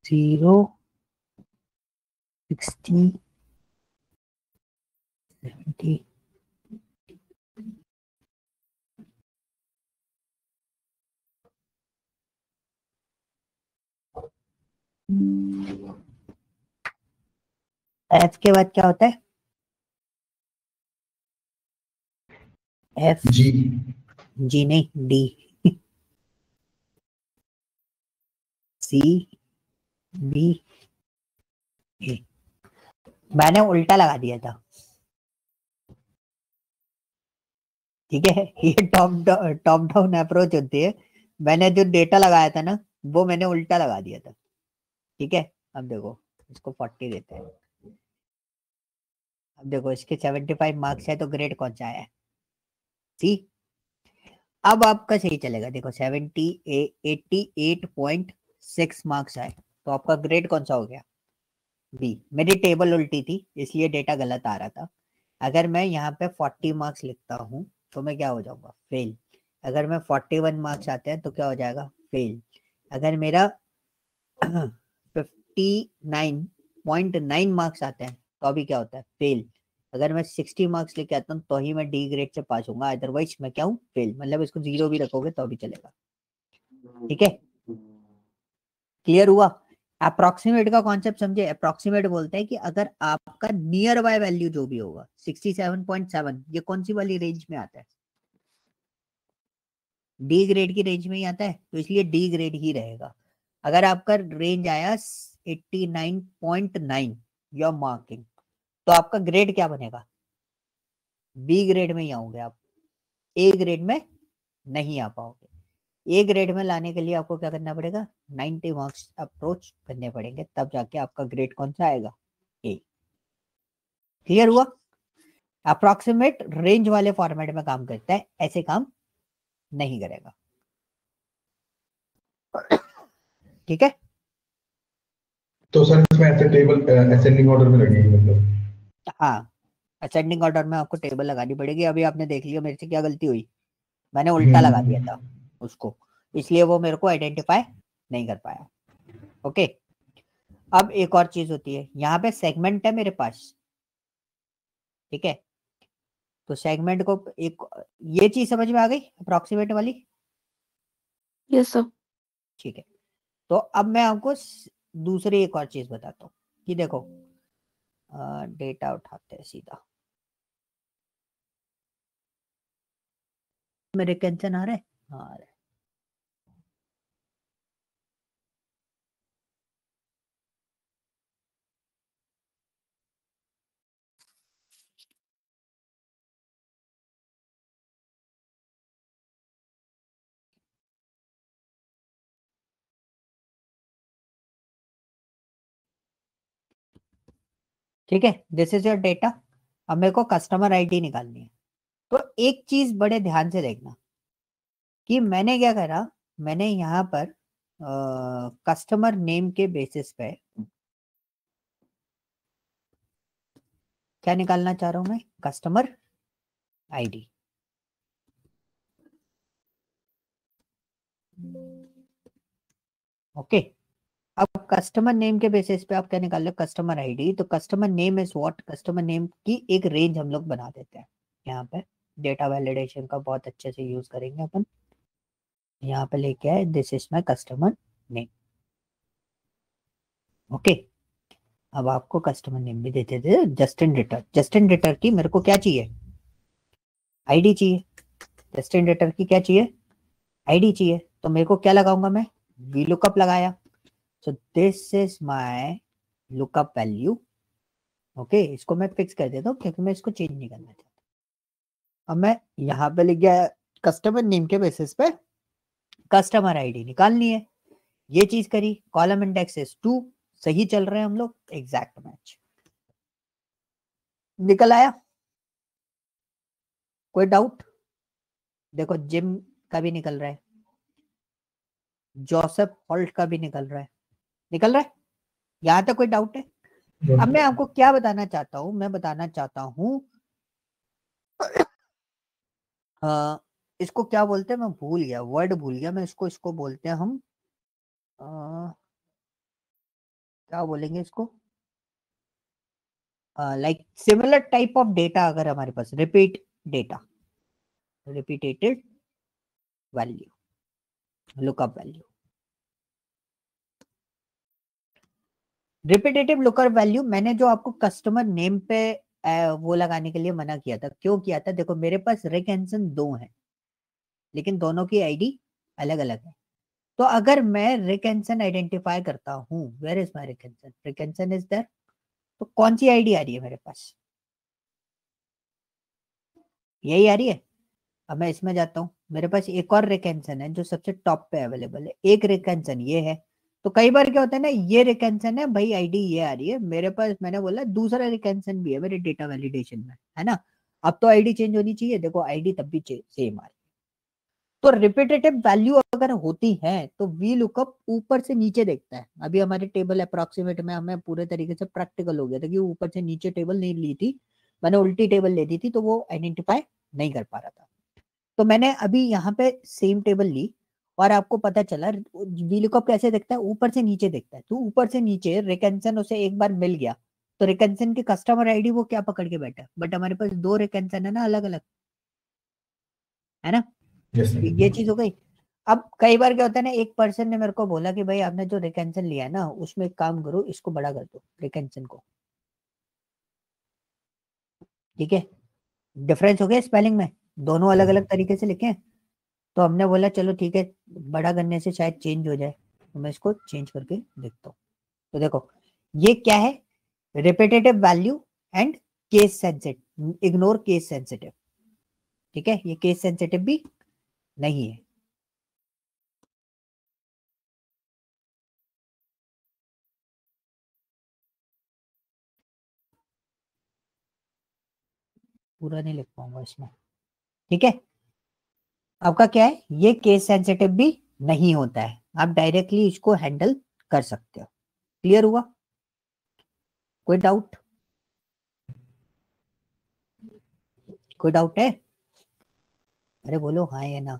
Zero 60 70 F के बाद क्या होता है? एफ जी जी नहीं डी सी बी ए। मैंने उल्टा लगा दिया था, ठीक है? ये टॉप डाउन अप्रोच होती है। मैंने जो डेटा लगाया था ना वो मैंने उल्टा लगा दिया था, ठीक है? अब देखो इसको 40 देते हैं। अब देखो इसके 75 मार्क्स है तो ग्रेड कौन सा है? सी। अब आपका सही चलेगा, देखो 88.6 मार्क्स आए तो आपका ग्रेड कौन सा हो गया? बी। मेरी टेबल उल्टी थी इसलिए डेटा गलत आ रहा था। अगर मैं यहाँ पे 40 मार्क्स लिखता हूँ तो मैं क्या हो जाऊंगा? फेल। अगर मैं 41 मार्क्स आते हैं तो क्या हो जाएगा? फेल। अगर मेरा 59.9 मार्क्स आते हैं तो अभी क्या होता है? फेल। अगर मैं 60 मार्क्स लेके आता हूँ तो ही मैं डी ग्रेड से पास होऊंगा, अदरवाइज मैं क्या हूँ? फेल। मतलब इसको 0 भी रखोगे तो भी चलेगा, ठीक है? क्लियर हुआ? अप्रोक्सीमेट का कॉन्सेप्ट समझे? अप्रोक्सीमेट बोलते हैं कि अगर आपका नियर बाय वैल्यू जो भी होगा 67.7, ये कौन सी वाली रेंज में आता है? डी ग्रेड की रेंज में ही आता है, तो इसलिए डी ग्रेड ही रहेगा। अगर आपका रेंज आया 89.9 योर मार्किंग, तो आपका ग्रेड क्या बनेगा? बी ग्रेड में ही आओगे आप, ए ग्रेड में नहीं आ पाओगे। ए ग्रेड में लाने के लिए आपको क्या करना पड़ेगा? 90 मार्क्स अप्रोच करने पड़ेंगे, तब जाके आपका ग्रेड कौन सा आएगा? ए। क्लियर हुआ? अप्रोक्सीमेट रेंज वाले फॉर्मेट में काम करता है, ऐसे काम नहीं करेगा, ठीक है? तो सर इसमें ऐसे टेबल असेंडिंग ऑर्डर में लगेगी मतलब? हाँ, असेंडिंग ऑर्डर में आपको टेबल लगानी पड़ेगी। अभी आपने देख लिया मेरे से क्या गलती हुई, मैंने उल्टा लगा दिया था उसको, इसलिए वो मेरे को आइडेंटिफाई नहीं कर पाया। ओके, अब एक और चीज होती है, यहाँ पे सेगमेंट है मेरे पास, ठीक है? तो सेगमेंट को एक, ये चीज समझ में आ गई अप्रोक्सीमेट वाली? Yes sir. ठीक है, तो अब मैं आपको दूसरी एक और चीज बताता हूँ कि देखो डेटा उठाते हैं सीधा। मेरे कैंसन आ रहा है? हाँ आ रहा है। ठीक है, दिस इज योर डेटा। अब मेरे को कस्टमर आईडी निकालनी है। तो एक चीज बड़े ध्यान से देखना कि मैंने क्या करा, मैंने यहाँ पर कस्टमर नेम के बेसिस पे क्या निकालना चाह रहा हूं मैं? Customer ID. ओके, अब कस्टमर नेम के बेसिस पे आप क्या निकाल लो? Customer ID. तो customer name is what? Customer name की एक रेंज हम लोग बना देते हैं यहाँ पे। डेटा वैलिडेशन का बहुत अच्छे से यूज करेंगे अपन। यहाँ पे लेके आए this is my customer name. Okay, अब आपको कस्टमर नेम भी देते थे जस्टिन रिटर। जस्टिन रिटर की मेरे को क्या चाहिए, आईडी चाहिए। जस्टिन रिटर की क्या चाहिए, आईडी चाहिए। तो मेरे को क्या लगाऊंगा मैं, वी लुकअप लगाया। So this is my lookup value. Okay, इसको मैं फिक्स कर देता हूँ क्योंकि मैं इसको चेंज नहीं करना चाहता। अब मैं यहाँ पे लिख गया कस्टमर नेम के बेसिस पे कस्टमर आईडी निकालनी है, ये चीज करी। कॉलम इंडेक्स इज 2, सही चल रहे हैं हम लोग, एग्जैक्ट मैच निकल आया। कोई डाउट, देखो जिम का भी निकल रहा है, जोसेफ हॉल्ट का भी निकल रहा है, निकल रहा है। यहां तक कोई डाउट है? अब मैं आपको क्या बताना चाहता हूं, मैं बताना चाहता हूं इसको क्या बोलते हैं, मैं भूल गया, वर्ड भूल गया मैं इसको बोलते हैं हम क्या बोलेंगे इसको, like similar type of data अगर हमारे पास repeat data, repeated value, lookup value, repetitive lookup value. मैंने जो आपको कस्टमर नेम पे वो लगाने के लिए मना किया था, क्यों किया था, देखो मेरे पास रिक हैंसन 2 हैं लेकिन दोनों की आईडी अलग अलग है। तो अगर मैं रिक हैंसन आइडेंटिफाई करता हूं, where is my Rick Hanson, Rick Hanson is there, तो कौन सी आईडी आ रही है मेरे पास, यही आ रही है। अब मैं इसमें जाता हूँ, मेरे पास एक और रिक हैंसन है जो सबसे टॉप पे अवेलेबल है, एक रिक हैंसन ये है। तो कई बार क्या होता है ना, ये रिक हैंसन है भाई, आईडी ये आ रही है मेरे पास, मैंने बोला दूसरा रिक हैंसन भी है मेरे डेटा वैलिडेशन में, है ना। अब तो आईडी चेंज होनी चाहिए, देखो आईडी तब भी सेम आ रही है। तो रिपीटेटिव वैल्यू अगर होती है तो वी लुकअप ऊपर से नीचे देखता है। अभी हमारे टेबल अप्रोक्सीमेट में हमें पूरे तरीके से प्रैक्टिकल हो गया था कि ऊपर से नीचे टेबल नहीं ली थी, मैंने उल्टी टेबल ले दी थी, तो वो आइडेंटिफाई नहीं कर पा रहा था। तो मैंने अभी यहाँ पे सेम टेबल ली और आपको पता चला वी लुकअप कैसे देखता है, ऊपर से नीचे देखता है। तो ऊपर से नीचे रिकन्सन उसे एक बार मिल गया, तो रिकन्सन की कस्टमर आईडी वो क्या पकड़ के बैठा, बट हमारे पास 2 रिकन्सन है ना, अलग अलग, है ना। Yes, तो sir. ये चीज हो गई। अब कई बार क्या होता है ना, एक पर्सन ने मेरे को बोला कि भाई आपने जो रिकन्सन लिया है ना, उसमें एक काम करो, इसको बड़ा कर दो रिकन्सन को, ठीक है। डिफरेंस हो गया स्पेलिंग में, दोनों अलग अलग तरीके से लिखे हैं। तो हमने बोला चलो ठीक है, बड़ा करने से शायद चेंज हो जाए, तो मैं इसको चेंज करके देखता हूँ। तो देखो ये क्या है, repetitive value and case sensitive, ignore case sensitive, ठीक है। ये केस सेंसिटिव भी नहीं है। पूरा नहीं लिख पाऊंगा इसमें, ठीक है। आपका क्या है, ये केस सेंसिटिव भी नहीं होता है, आप डायरेक्टली इसको हैंडल कर सकते हो। क्लियर हुआ, कोई डाउट, कोई डाउट है, अरे बोलो हाँ या ना।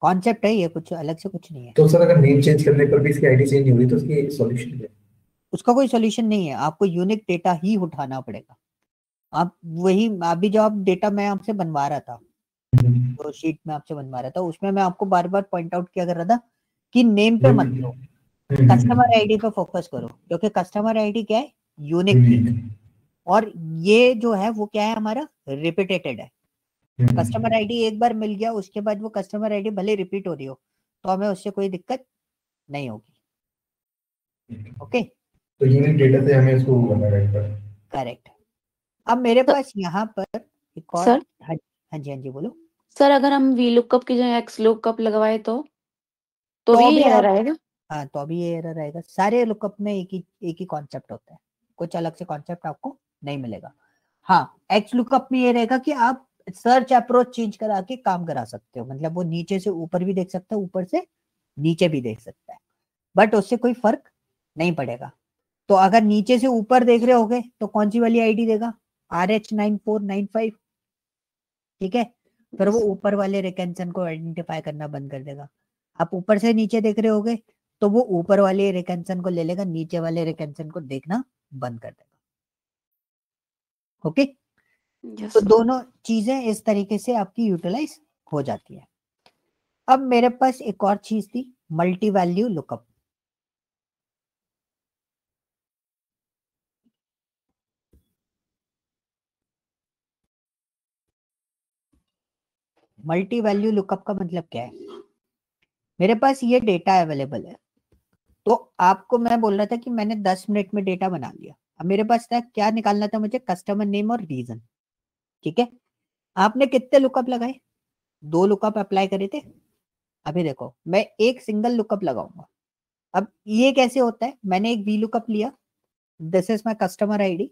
कॉन्सेप्ट है ये, कुछ अलग से कुछ नहीं है। तो सर अगर नेम चेंज करने पर भी इसकी आईडी चेंज नहीं हुई तो उसकी सॉल्यूशन क्या है? उसका कोई सॉल्यूशन नहीं है, आपको यूनिक डेटा ही उठाना पड़ेगा। आप वही, अभी जो आप डेटा मैं आपसे बनवा रहा था, जो शीट में आपसे बनवा रहा था, उसमें मैं आपको बार बार पॉइंट आउट किया कर रहा था कि नेम पे मत लो, कस्टमर आईडी पे फोकस करो, क्योंकि कस्टमर आईडी क्या है, यूनिक चीज है। और ये जो है वो क्या है, हमारा रिपीटेटेड है। कस्टमर आईडी एक बार मिल गया, उसके बाद वो कस्टमर आईडी भले रिपीट हो रही हो तो हमें उससे कोई दिक्कत नहीं होगी। ओके, तो यूनिक डेटा से हमें इसको करना रहेगा। करेक्ट। अब मेरे सर- पास यहाँ पर एक और, सर हाँ जी हाँ जी बोलो। सर अगर हम वी लुकअप की जगह एक्स लुकअप लगवाए तो तो भी अभी ये आप, एरर आएगा? हाँ तो अभी ये एरर रहेगा। सारे लुकअप में एक ही कॉन्सेप्ट होता है, कुछ अलग से कॉन्सेप्ट आपको नहीं मिलेगा। हाँ, एक्स लुकअप में ये रहेगा कि आप सर्च अप्रोच चेंज करा के काम करा सकते हो, मतलब वो नीचे से ऊपर भी देख सकता है, ऊपर से नीचे भी देख सकता है, बट उससे कोई फर्क नहीं पड़ेगा। तो अगर नीचे से ऊपर देख रहे होगे तो कौन सी वाली आईडी देगा, RH9495, ठीक है। फिर वो ऊपर वाले रिकन्सन को आइडेंटिफाई करना बंद कर देगा। आप ऊपर से नीचे देख रहे होगे तो वो ऊपर वाले रिकन्सन को ले लेगा, नीचे वाले रिकन्सन को देखना बंद कर देगा। ओके, यस तो सर। दोनों चीजें इस तरीके से आपकी यूटिलाइज हो जाती है। अब मेरे पास एक और चीज थी, multi value lookup. Multi value lookup का मतलब क्या है? मेरे पास ये डेटा अवेलेबल है, तो आपको मैं बोल रहा था कि मैंने 10 मिनट में डेटा बना लिया। अब मेरे पास था क्या निकालना था मुझे? कस्टमर नेम और रीजन। ठीक है, आपने कितने लुकअप लगाए? 2 लुकअप अप्लाई करे थे। अभी देखो मैं एक सिंगल लुकअप लगाऊंगा। अब ये कैसे होता है? मैंने एक वी लुकअप लिया, this is my customer ID.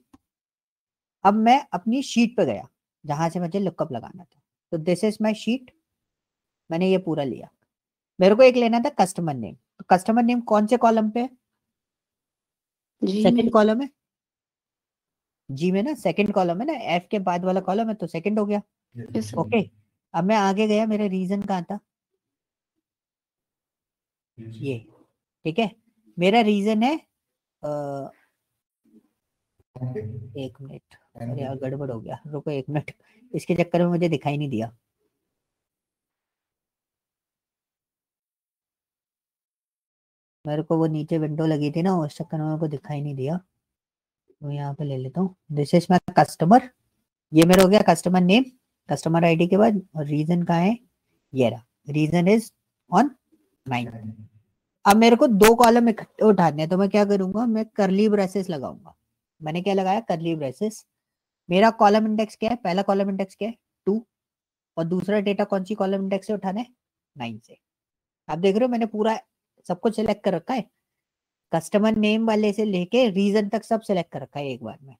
अब मैं अपनी शीट पे गया जहां से मुझे लुकअप लगाना था, तो दिस इज माय शीट, मैंने ये पूरा लिया। मेरे को एक लेना था कस्टमर नेम, तो कस्टमर नेम कौन से कॉलम पे है? जी सेकंड में। कॉलम है, जी में ना, सेकंड कॉलम है ना, एफ के बाद वाला कॉलम है तो सेकंड हो गया। Yes, sir. ओके, अब मैं आगे गया, मेरा रीजन कहाँ था? ये, ठीक है, मेरा रीजन है एक मिनट, अरे यार गड़बड़ हो गया, रुको एक मिनट, इसके चक्कर में मुझे दिखाई नहीं दिया। मेरे को वो नीचे विंडो लगी थी ना, उस चक्कर में मेरे को दिखाई नहीं दिया, तो यहाँ पे ले लेता हूँ। दिस इज माय कस्टमर, ये मेरा हो गया कस्टमर नेम, कस्टमर आईडी के बाद, और रीजन कहाँ है? ये रहा, रीजन इज ऑन 9। अब मेरे को 2 कॉलम इकट्ठे उठाने हैं, तो मैं क्या करूंगा? मैं करली ब्रेसेस लगाऊंगा। मैंने क्या लगाया? करली ब्रेसेस। मेरा कॉलम इंडेक्स क्या है? पहला कॉलम इंडेक्स क्या है? 2, और दूसरा डेटा कौन सी कॉलम इंडेक्स से उठाना है? 9 से। आप देख रहे हो मैंने पूरा सब कुछ सिलेक्ट कर रखा है, कस्टमर नेम वाले से लेके रीजन तक सब सिलेक्ट कर रखा है एक बार में।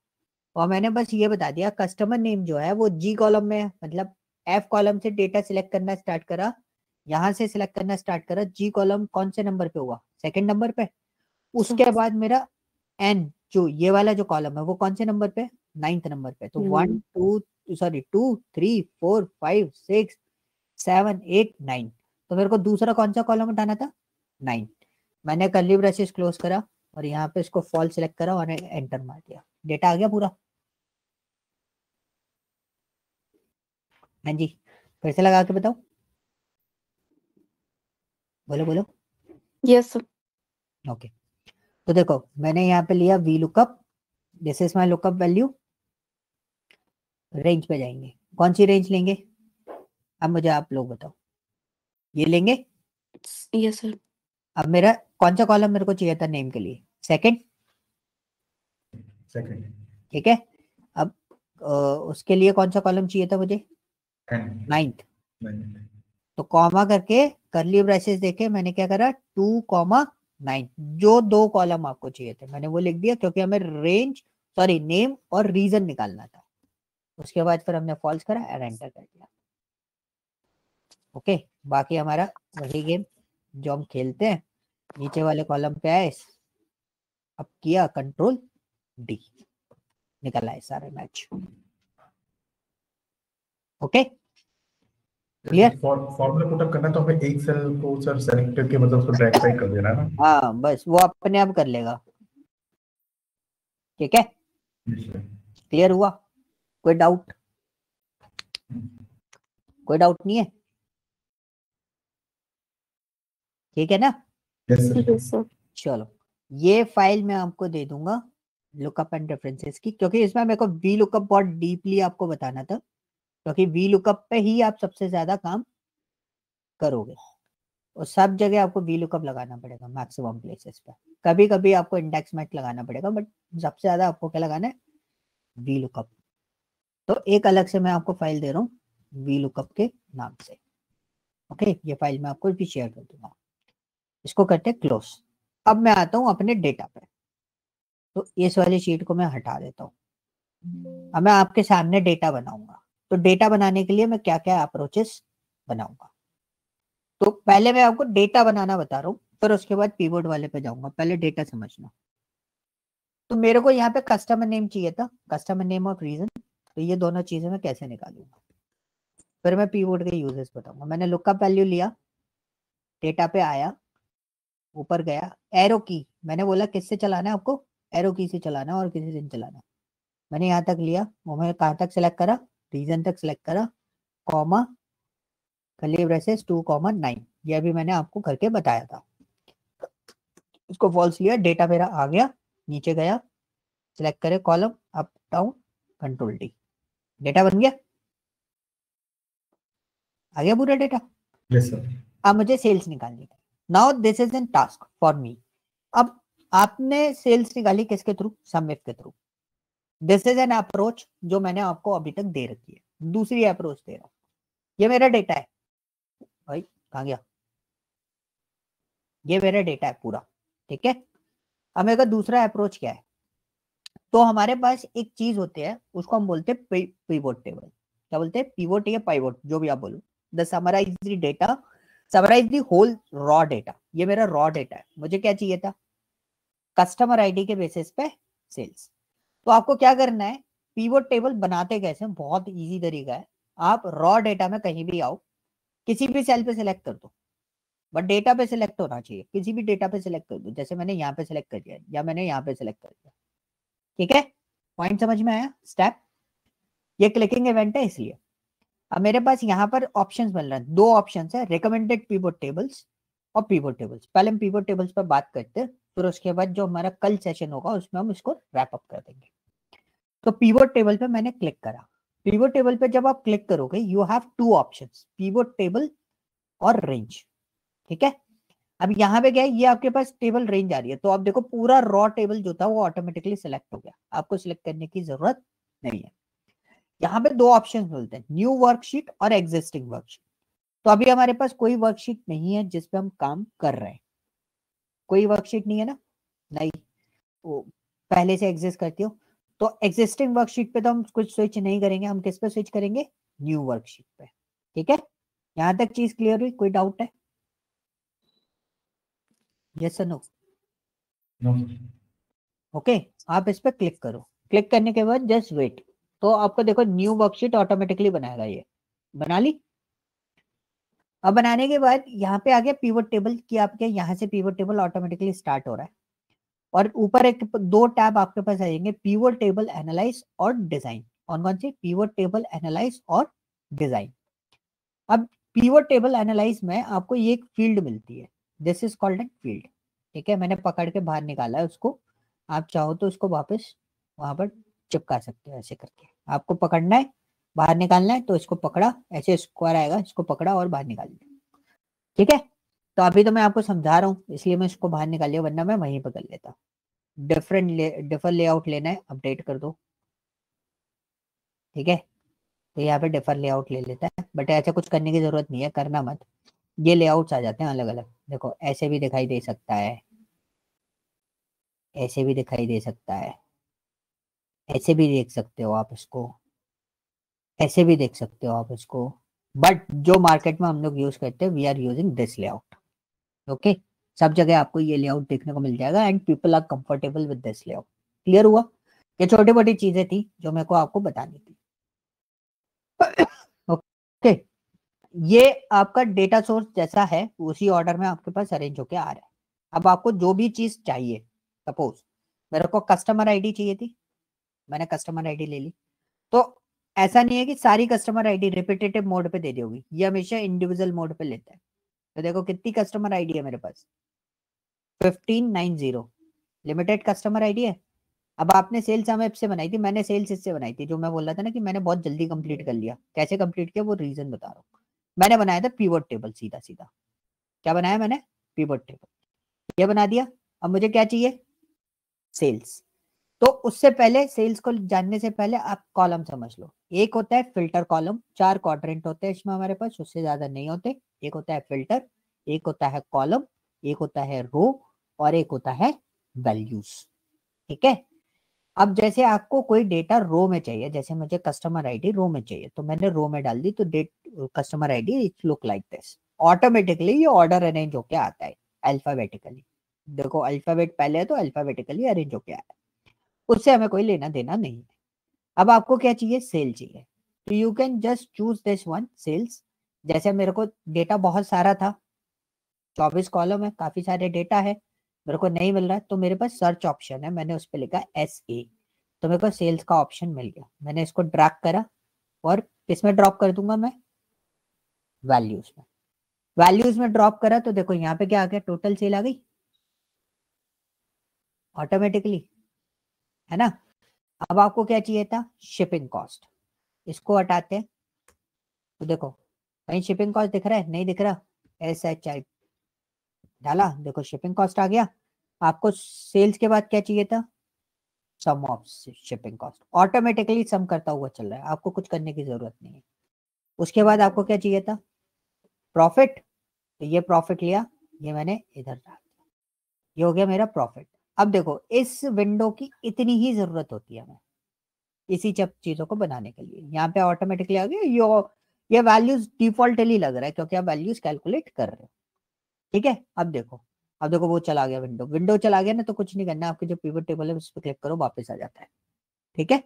और मैंने बस ये बता दिया कस्टमर नेम जो है वो जी कॉलम में है, मतलब एफ कॉलम से डेटा सिलेक्ट करना स्टार्ट करा, यहाँ से सिलेक्ट करना स्टार्ट करा, जी कॉलम कौन से नंबर पे हुआ? सेकंड नंबर पे। उसके बाद मेरा एन जो ये वाला जो कॉलम है वो कौन से नंबर पे? 9th नंबर पे। तो 1 2 सॉरी 2 3 4 5 6 7 8 9, तो मेरे को दूसरा कौन सा कॉलम उठाना था? 9। मैंने कर्ली ब्रैसेस क्लोज करा और यहाँ पे इसको फॉल सिलेक्ट करा और एंटर मार दिया, डेटा आ गया पूरा। हाँ जी, फिर से लगा के बताओ, बोलो बोलो। Yes, sir. ओके, तो देखो मैंने यहाँ पे लिया V lookup, this is my lookup value. Range पे जाएंगे, कौन सी रेंज लेंगे? अब मुझे आप लोग बताओ, ये लेंगे? Yes, sir. अब मेरा कौन सा कॉलम मेरे को चाहिए था नेम के लिए? सेकंड, सेकंड, ठीक है। अब उसके लिए कौन सा कॉलम चाहिए था मुझे? 9th। तो कॉमा करके करली ब्रेसेस देके मैंने क्या करा? 2,9, जो 2 कॉलम आपको चाहिए थे मैंने वो लिख दिया, क्योंकि हमें रेंज सॉरी नेम और रीजन निकालना था। उसके बाद फिर हमने फॉल्स करा और एंटर कर दिया। ओके, बाकी हमारा वही गेम जो हम खेलते हैं, नीचे वाले कॉलम पे आए, अब किया कंट्रोल डी, निकल आए सारे match. Okay clear? Formula put up करना है तो हमें एक सेल को सर सेलेक्ट करके मतलब उसको ड्रैग साइड कर देना है ना। हाँ बस वो अपने आप कर लेगा, ठीक है। क्लियर हुआ? कोई डाउट? कोई डाउट नहीं है? ठीक है ना? Yes sir. Yes, sir. चलो, ये फाइल मैं आपको दे दूंगा लुकअप एंड रेफरेंसेस की, क्योंकि इसमें मेरे को वी लुकअप बहुत डीपली आपको बताना था, क्योंकि वी लुकअप पे ही आप सबसे ज्यादा काम करोगे, और सब जगह आपको वी लुकअप लगाना पड़ेगा मैक्सिमम प्लेसेस पे। कभी कभी आपको इंडेक्स मैच लगाना पड़ेगा, बट सबसे ज्यादा आपको क्या लगाना है? We lookup. तो एक अलग से मैं आपको फाइल दे रहा हूँ वी लुकअप के नाम से। ओके, ये फाइल मैं आपको भी शेयर कर दूंगा। इसको करते हैं क्लोज। अब मैं आता हूँ अपने डेटा पे, तो इस वाली शीट को मैं हटा देता हूँ। अब मैं आपके सामने डेटा बनाऊंगा, तो डेटा बनाने के लिए मैं क्या क्या अप्रोचेस बनाऊंगा। तो पहले मैं आपको डेटा बनाना बता रहा हूँ, फिर उसके बाद कीबोर्ड वाले पे जाऊंगा, पहले डेटा समझना। तो मेरे को यहाँ पे कस्टमर नेम चाहिए था, कस्टमर नेम और रीजन, तो ये दोनों चीजें मैं कैसे निकालूंगा, फिर मैं पीवोर्ड के यूजेस बताऊंगा। मैंने लुकअप वैल्यू लिया, डेटा पे आया, ऊपर गया, एरो की मैंने बोला किससे चलाना है आपको? एरो की से चलाना है और किसी से नहीं चलाना। मैंने यहाँ तक लिया, वो मैं कहाँ तक सिलेक्ट करा? रीजन तक सिलेक्ट करा, कॉमा कर्ली ब्रेसेस 2,9, ये भी मैंने आपको करके बताया था। इसको फॉल्स लिया, डेटा मेरा आ गया, नीचे गया, सिलेक्ट करे column, up down, control D, data बन गया, आ गया पूरा डेटा। Yes sir. अब मुझे सेल्स निकालनी है। Now this is an task for me. अब आपने सेल्स निकाली किसके थ्रू? समिफ के through. This is an approach जो मैंने आपको अभी तक दे रखी है। दूसरी अप्रोच दे रहा हूं, ये मेरा डेटा है भाई, कहां गया? ये मेरा डेटा है पूरा, ठीक है। अब मेरा दूसरा अप्रोच क्या है? तो हमारे पास एक चीज होती है, उसको हम बोलते हैं पिवोट टेबल। क्या बोलते हैं? पिवोट या पाइवोट, जो भी आप बोलो। The summarize the data, summarize the whole raw data. ये मेरा रॉ डेटा है, मुझे क्या चाहिए था? कस्टमर आईडी के बेसिस पे सेल्स। तो आपको क्या करना है? पिवोट टेबल बनाते कैसे? बहुत इजी तरीका है। आप रॉ डेटा में कहीं भी आओ, किसी भी सेल पे सिलेक्ट कर दो, बट डेटा पे सिलेक्ट होना चाहिए। किसी भी डेटा पे सिलेक्ट कर दो, जैसे मैंने यहाँ पे सिलेक्ट कर दिया या मैंने यहाँ पे सिलेक्ट कर दिया, ठीक है। पॉइंट समझ में आया? स्टेप, ये क्लिकिंग इवेंट है इसलिए। अब मेरे पास यहाँ पर ऑप्शंस मिल रहे हैं, दो ऑप्शंस है, रिकमेंडेड पिवोट टेबल्स और पिवोट टेबल्स। पहले हम पिवोट टेबल्स पर बात करते हैं, फिर उसके बाद जो हमारा कल सेशन होगा उसमें हम इसको रैप अप कर देंगे। तो पिवोट टेबल पे मैंने क्लिक करा। पिवोट टेबल पे जब आप क्लिक करोगे, you have two options, pivot table और रेंज, ठीक है। अब यहाँ पे क्या है? ये आपके पास टेबल रेंज आ रही है, तो आप देखो पूरा रॉ टेबल जो था वो ऑटोमेटिकली सिलेक्ट हो गया, आपको सिलेक्ट करने की जरूरत नहीं है। यहाँ पे दो ऑप्शन मिलते हैं, न्यू वर्कशीट और एग्जिस्टिंग वर्कशीट। तो अभी हमारे पास कोई वर्कशीट नहीं है जिसपे हम काम कर रहे हैं, कोई वर्कशीट नहीं है ना, नहीं, वो पहले से एग्जिस्ट करती हो। तो एग्जिस्टिंग वर्कशीट पे तो हम कुछ स्विच नहीं करेंगे, हम किस पे स्विच करेंगे? न्यू वर्कशीट पे, ठीक है। यहाँ तक चीज क्लियर हुई? कोई डाउट है? यस और नो? नो। ओके, आप इस पे क्लिक करो। क्लिक करने के बाद जस्ट वेट, तो आपको देखो न्यू वर्कशीट ऑटोमेटिकली बनाएगा। ये बना ली। अब बनाने के बाद यहाँ पे आ गया पिवट टेबल की, आपके यहाँ से पिवट टेबल ऑटोमेटिकली स्टार्ट हो रहा है। और ऊपर एक दो टैब आपके पास आ जाएंगे, पिवट टेबल एनालाइज और डिजाइन। कौन कौन से? पिवट टेबल एनालाइज और डिजाइन। अब पिवट टेबल एनालाइज में आपको ये एक फील्ड मिलती है, this is called N field, ठीक है। मैंने पकड़ के बाहर निकाला है उसको, आप चाहो तो उसको वापस वहां पर चिपका सकते हो। ऐसे करके आपको पकड़ना है, बाहर निकालना है, तो इसको पकड़ा, ऐसे स्क्वायर आएगा, इसको पकड़ा और बाहर निकाल दिया, ठीक है। तो अभी तो मैं आपको समझा रहा हूँ इसलिए मैं इसको बाहर निकाल लिया, वरना मैं वहीं पर कर लेता। डिफर लेआउट लेना है, अपडेट कर दो, ठीक है। तो यहाँ पे डिफर लेआउट ले लेता है, बट ऐसा कुछ करने की जरूरत नहीं है, करना मत। ये लेआउट्स आ जाते हैं अलग अलग, देखो ऐसे भी दिखाई दे सकता है, ऐसे भी दिखाई दे सकता है, ऐसे भी देख सकते हो आप इसको, ऐसे भी देख सकते हो आप इसको। बट जो मार्केट में हम लोग यूज करते हैं, we are using this layout, okay. सब जगह आपको ये लेआउट देखने को मिल जाएगा and people are comfortable with this layout. Clear हुआ? ये छोटी मोटी चीजें थी जो मेरे को आपको बतानी थी, ओके। ये आपका डेटा सोर्स जैसा है उसी ऑर्डर में आपके पास अरेंज होके आ रहा है। अब आपको जो भी चीज चाहिए, सपोज मेरे को कस्टमर आईडी चाहिए थी, मैंने कस्टमर आईडी ले ली। तो ऐसा नहीं है कि सारी कस्टमर आईडी रिपीटेटिव मोड पे दे दी होगी, ये हमेशा इंडिविजुअल मोड पे लेता है। तो देखो कितनी कस्टमर आईडी है मेरे पास, 1590 लिमिटेड कस्टमर आईडी है। अब आपने सेल्स हम ऐप से बनाई थी, मैंने सेल्स इससे बनाई थी, जो मैं बोल रहा था ना कि मैंने बहुत जल्दी कंप्लीट कर लिया। कैसे कंप्लीट किया वो रीजन बता रहा हूँ। मैंने बनाया था पिवट टेबल, सीधा सीधा क्या बनाया मैंने? पिवट टेबल, ये बना दिया। अब मुझे क्या चाहिए? सेल्स। तो उससे पहले, सेल्स को जानने से पहले आप कॉलम समझ लो। एक होता है फिल्टर कॉलम, 4 क्वाड्रेंट होते हैं इसमें हमारे पास, उससे ज्यादा नहीं होते। एक होता है फिल्टर, एक होता है कॉलम, एक होता है रो और एक होता है वैल्यूज, ठीक है। अब जैसे आपको कोई डेटा रो में चाहिए, जैसे मुझे कस्टमर आईडी रो में चाहिए, तो मैंने रो में डाल दी, तो date customer ID it look like this. Automatically ये ऑर्डर अरेंज होके आता है अल्फाबेटिकली। देखो अल्फाबेट पहले है तो अल्फाबेटिकली अरेंज होके आया है, उससे हमें कोई लेना देना नहीं है। अब आपको क्या चाहिए? सेल चाहिए, तो you can just choose this one, sales. जैसे मेरे को डेटा बहुत सारा था, 24 कॉलम है, काफी सारे डेटा है, मेरे को नहीं मिल रहा है, तो मेरे पास सर्च ऑप्शन है, मैंने उस पर लिखा SA, तो मेरे को सेल्स का ऑप्शन मिल गया। मैंने इसको ड्रैग करा और किसमें ड्रॉप कर दूंगा मैं? वैल्यूज में, वैल्यूज में ड्रॉप करा तो देखो यहाँ पे क्या आ गया, टोटल सेल आ गई ऑटोमेटिकली, है ना। अब आपको क्या चाहिए था, शिपिंग कॉस्ट, इसको हटाते हैं तो देखो कहीं शिपिंग कॉस्ट दिख रहा है, नहीं दिख रहा, SHI डाला, देखो शिपिंग कॉस्ट आ गया। आपको सेल्स के बाद क्या चाहिए था, सम ऑफ शिपिंग कॉस्ट, ऑटोमेटिकली सम करता हुआ चल रहा है, आपको कुछ करने की जरूरत नहीं है। उसके बाद आपको क्या चाहिए था, प्रॉफिट, तो ये प्रॉफिट लिया, ये मैंने इधर डाल दिया, ये हो गया मेरा प्रॉफिट। अब देखो इस विंडो की इतनी ही जरूरत होती है हमें इसी सब चीजों को बनाने के लिए, यहाँ पे ऑटोमेटिकली आ गया, ये वैल्यूज डिफॉल्टली लग रहा है क्योंकि आप वैल्यूज कैलकुलेट कर रहे हो, ठीक है। अब देखो वो चला गया, विंडो चला गया ना, तो कुछ नहीं करना, आपके जो पिवट टेबल है उस पर क्लिक करो, वापस आ जाता है, ठीक है।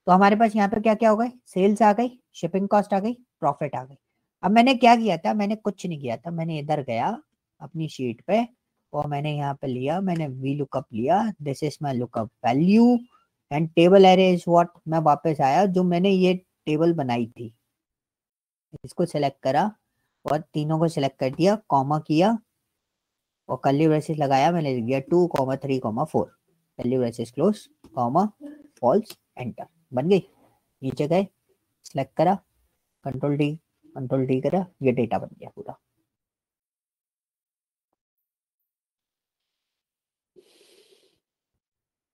तो हमारे पास यहाँ पे क्या क्या हो गए, सेल्स आ गई, शिपिंग कॉस्ट आ गई, प्रॉफिट आ गई। अब मैंने क्या किया था, मैंने कुछ नहीं किया था, मैंने इधर गया अपनी शीट पे और मैंने यहाँ पे लिया, मैंने वी लुकअप लिया, this is my lookup value and table array is what, मैं वापस आया जो मैंने ये टेबल बनाई थी, इसको सिलेक्ट करा और तीनों को सिलेक्ट कर दिया, कॉमा किया और कर्ली ब्रेसेस लगाया, मैंने लिख दिया 2, 3, 4, curly braces close, comma, false, enter, बन गई। नीचे गए, सिलेक्ट करा, कंट्रोल डी करा, ये डेटा बन गया पूरा।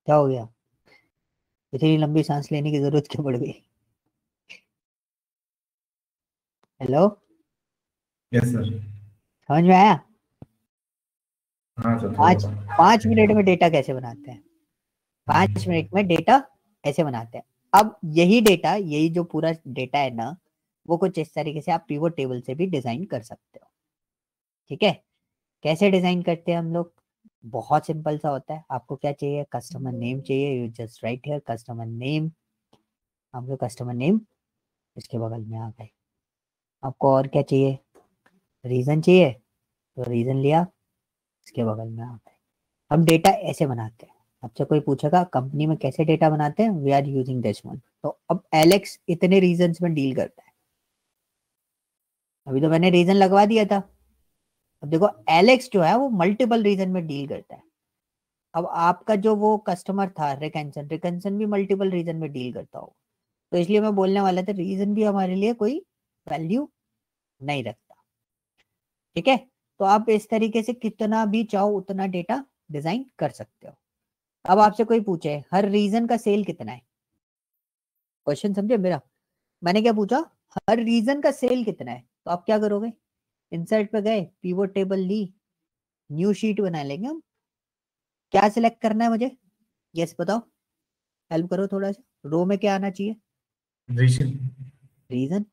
क्या हो गया, इतनी लंबी सांस लेने की जरूरत क्यों पड़ गई? Hello, yes sir. समझ में आया? हाँ सर, पाँच 5 मिनट में डेटा कैसे बनाते हैं, 5 मिनट में डेटा ऐसे बनाते हैं। अब यही डेटा, यही जो पूरा डेटा है ना, वो कुछ इस तरीके से आप पिवट टेबल से भी डिजाइन कर सकते हो, ठीक है। कैसे डिजाइन करते हैं हम लोग, बहुत सिंपल सा होता है। आपको क्या चाहिए, कस्टमर नेम चाहिए, you just right here customer name, आपको कस्टमर नेम इसके बगल में आ गए। आपको और क्या चाहिए, रीजन चाहिए तो रीजन लिया, इसके बगल में आ गए। हम डेटा ऐसे बनाते हैं। आपसे कोई पूछेगा कंपनी में कैसे डेटा बनाते हैं, we are using this one. तो अब एलेक्स इतने रीजन में डील करता है, अभी तो मैंने रीजन लगवा दिया था। अब देखो एलेक्स जो है वो मल्टीपल रीजन में डील करता है। अब आपका जो वो कस्टमर था रिकन्सन भी मल्टीपल रीजन में डील करता होगा, तो इसलिए मैं बोलने वाला था रीजन भी हमारे लिए कोई वैल्यू नहीं रखता, ठीक है। तो आप इस तरीके से कितना भी चाहो उतना डेटा डिजाइन कर सकते हो। अब आपसे कोई पूछे हर रीजन का सेल कितना है, क्वेश्चन समझे मेरा, मैंने क्या पूछा, हर रीजन का सेल कितना है, तो आप क्या करोगे, इंसर्ट पे गए, पिवट टेबल ली, न्यू शीट बना लेंगे हम। क्या सिलेक्ट करना है मुझे, यस बताओ, हेल्प करो थोड़ा सा, रो में क्या आना चाहिए, रीजन,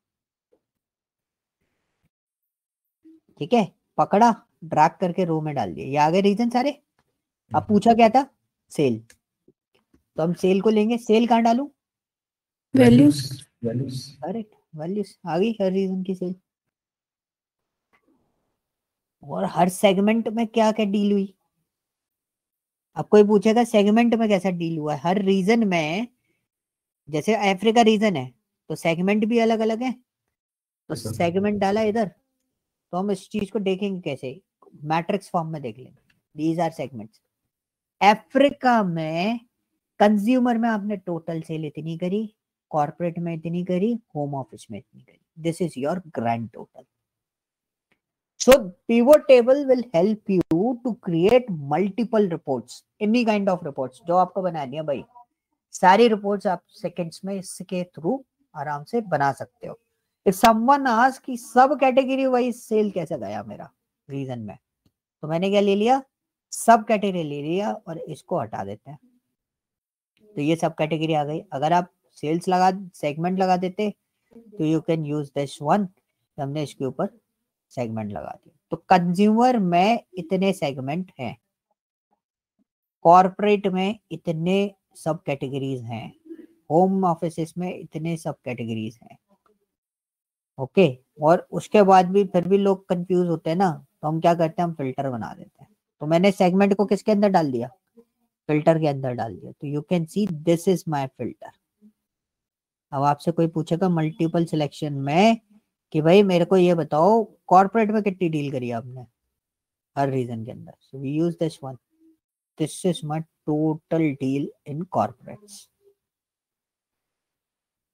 ठीक है। पकड़ा, ड्रैग करके रो में डाल दिया, ये आ गए रीजन सारे। अब पूछा क्या था, सेल, तो हम सेल को लेंगे, सेल कहाँ डालूं, वैल्यूज, करेक्ट, वैल्यूज आ गई हर रीजन की सेल। और हर सेगमेंट में क्या क्या डील हुई, अब कोई पूछेगा सेगमेंट में कैसा डील हुआ है, हर रीजन में, जैसे अफ्रीका रीजन है तो सेगमेंट भी अलग अलग है, तो सेगमेंट डाला इधर, तो हम इस चीज को देखेंगे कैसे, मैट्रिक्स फॉर्म में देख लेंगे, दीज आर सेगमेंट्स। अफ्रीका में कंज्यूमर में आपने टोटल सेल इतनी करी, कॉर्पोरेट में इतनी करी, होम ऑफिस में इतनी करी, this is your grand total. So pivot table will help you to create multiple reports, any kind of reports जो आपको बनानी है भाई, सारी reports आप seconds में इसके थ्रू आराम से बना सकते हो। If someone asks कि सब कैटेगरी वाइज सेल कैसे गया मेरा रीजन में, तो मैंने क्या ले लिया, सब कैटेगरी ले लिया और इसको हटा देते हैं, तो ये सब कैटेगरी आ गई। अगर आप सेल्स लगा, सेगमेंट लगा देते तो you can use this one, हमने इसके ऊपर सेगमेंट लगा दिया। तो कंज्यूमर में इतने सेगमेंट हैं, कॉर्पोरेट में इतने सब कैटेगरीज हैं, होम ऑफिस में इतने सब कैटेगरीज हैं, ओके। और उसके बाद भी फिर भी लोग कंफ्यूज होते हैं ना, तो हम क्या करते हैं, हम फिल्टर बना देते हैं। तो मैंने सेगमेंट को किसके अंदर डाल दिया, फिल्टर के अंदर डाल दिया, तो you can see this is my filter. अब आपसे कोई पूछेगा मल्टीपल सिलेक्शन में कि भाई मेरे को ये बताओ कॉर्पोरेट में कितनी डील करी आपने हर रीजन के अंदर. So we use this one. This is my total deal in corporates.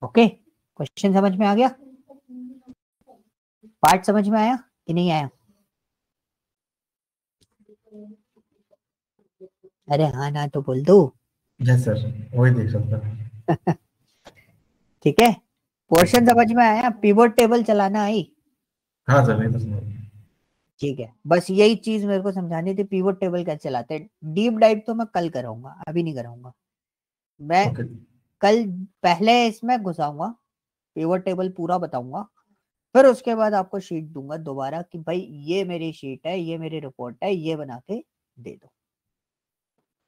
Okay, question समझ में आ गया? पार्ट समझ में आया कि नहीं आया? अरे हाँ ना तो बोल दो. यस सर, वही देख सकता. ठीक है, पोर्शन समझ में आया? पिवट टेबल चलाना आई? हाँ सर, ये तो समझ. ठीक है, बस यही चीज मेरे को समझानी थी, पिवट टेबल कैसे चलाते हैं. डीप डाइव तो मैं कल कराऊंगा, अभी नहीं कराऊंगा. मैं ओके. कल पहले इसमें घुसाऊंगा, पिवट टेबल पूरा बताऊंगा, फिर उसके बाद आपको शीट दूंगा दोबारा कि भाई ये मेरी शीट है, ये मेरी रिपोर्ट है, ये बना के दे दो.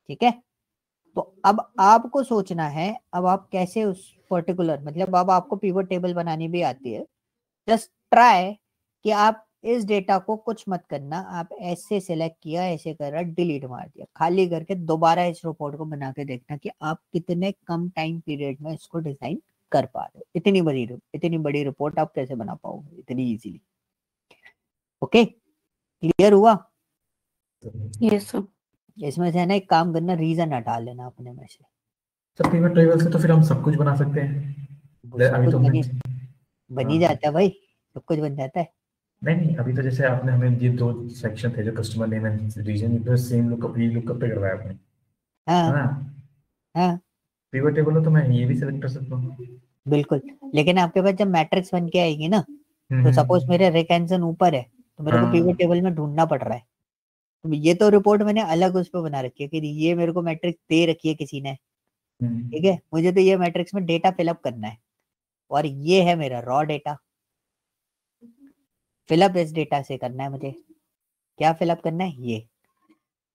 ठीक है, तो अब आपको सोचना है अब आप कैसे उस पर्टिकुलर, मतलब अब आपको पिवट टेबल बनानी भी आती है. जस्ट ट्राई कि आप इस डेटा को कुछ मत करना, आप ऐसे सिलेक्ट किया, ऐसे करा, डिलीट मार दिया, खाली करके दोबारा इस रिपोर्ट को बना के देखना कि आप कितने कम टाइम पीरियड में इसको डिजाइन कर पा रहे हो. इतनी बड़ी रिपोर्ट आप कैसे बना पाओगे इतनी इजीली. ओके, क्लियर हुआ? Yes sir. इसमें से है ना, एक काम करना, रीजन हटा लेना अपने में से. सर पिवट टेबल से तो फिर हम सब कुछ बना सकते हैं. वो सब अभी कुछ तो बन ही जाता है भाई, सब कुछ बन जाता है. नहीं, अभी तो जैसे आपने हमें ये 2 सेक्शन थे जो कस्टमर नेम एंड रीजन, ये तो सेम लुकअप, ये लुकअप पे करवाया आपने. हाँ हाँ. हाँ पिवट टेबल हो तो मैं ये भी सिलेक्ट कर सकता हूँ. बिल्कुल. लेकिन आपके पास जब मैट्रिक्स बन के आएगी ना, तो सपोज हम्म. मेरे रिकैंसन ऊपर है, तो मेरे को पिवट हाँ. टेबल में ढूंढना पड़ रहा है. तो ये तो रिपोर्ट मैंने अलग उस पर बना रखी है कि ये मेरे को मैट्रिक्स दे रखी है किसी ने. ठीक है, मुझे तो ये मैट्रिक्स में डेटा फिलअप करना है, और ये है मेरा रॉ डेटा. फिलअप इस डेटा से करना है मुझे. क्या फिलअप करना है ये?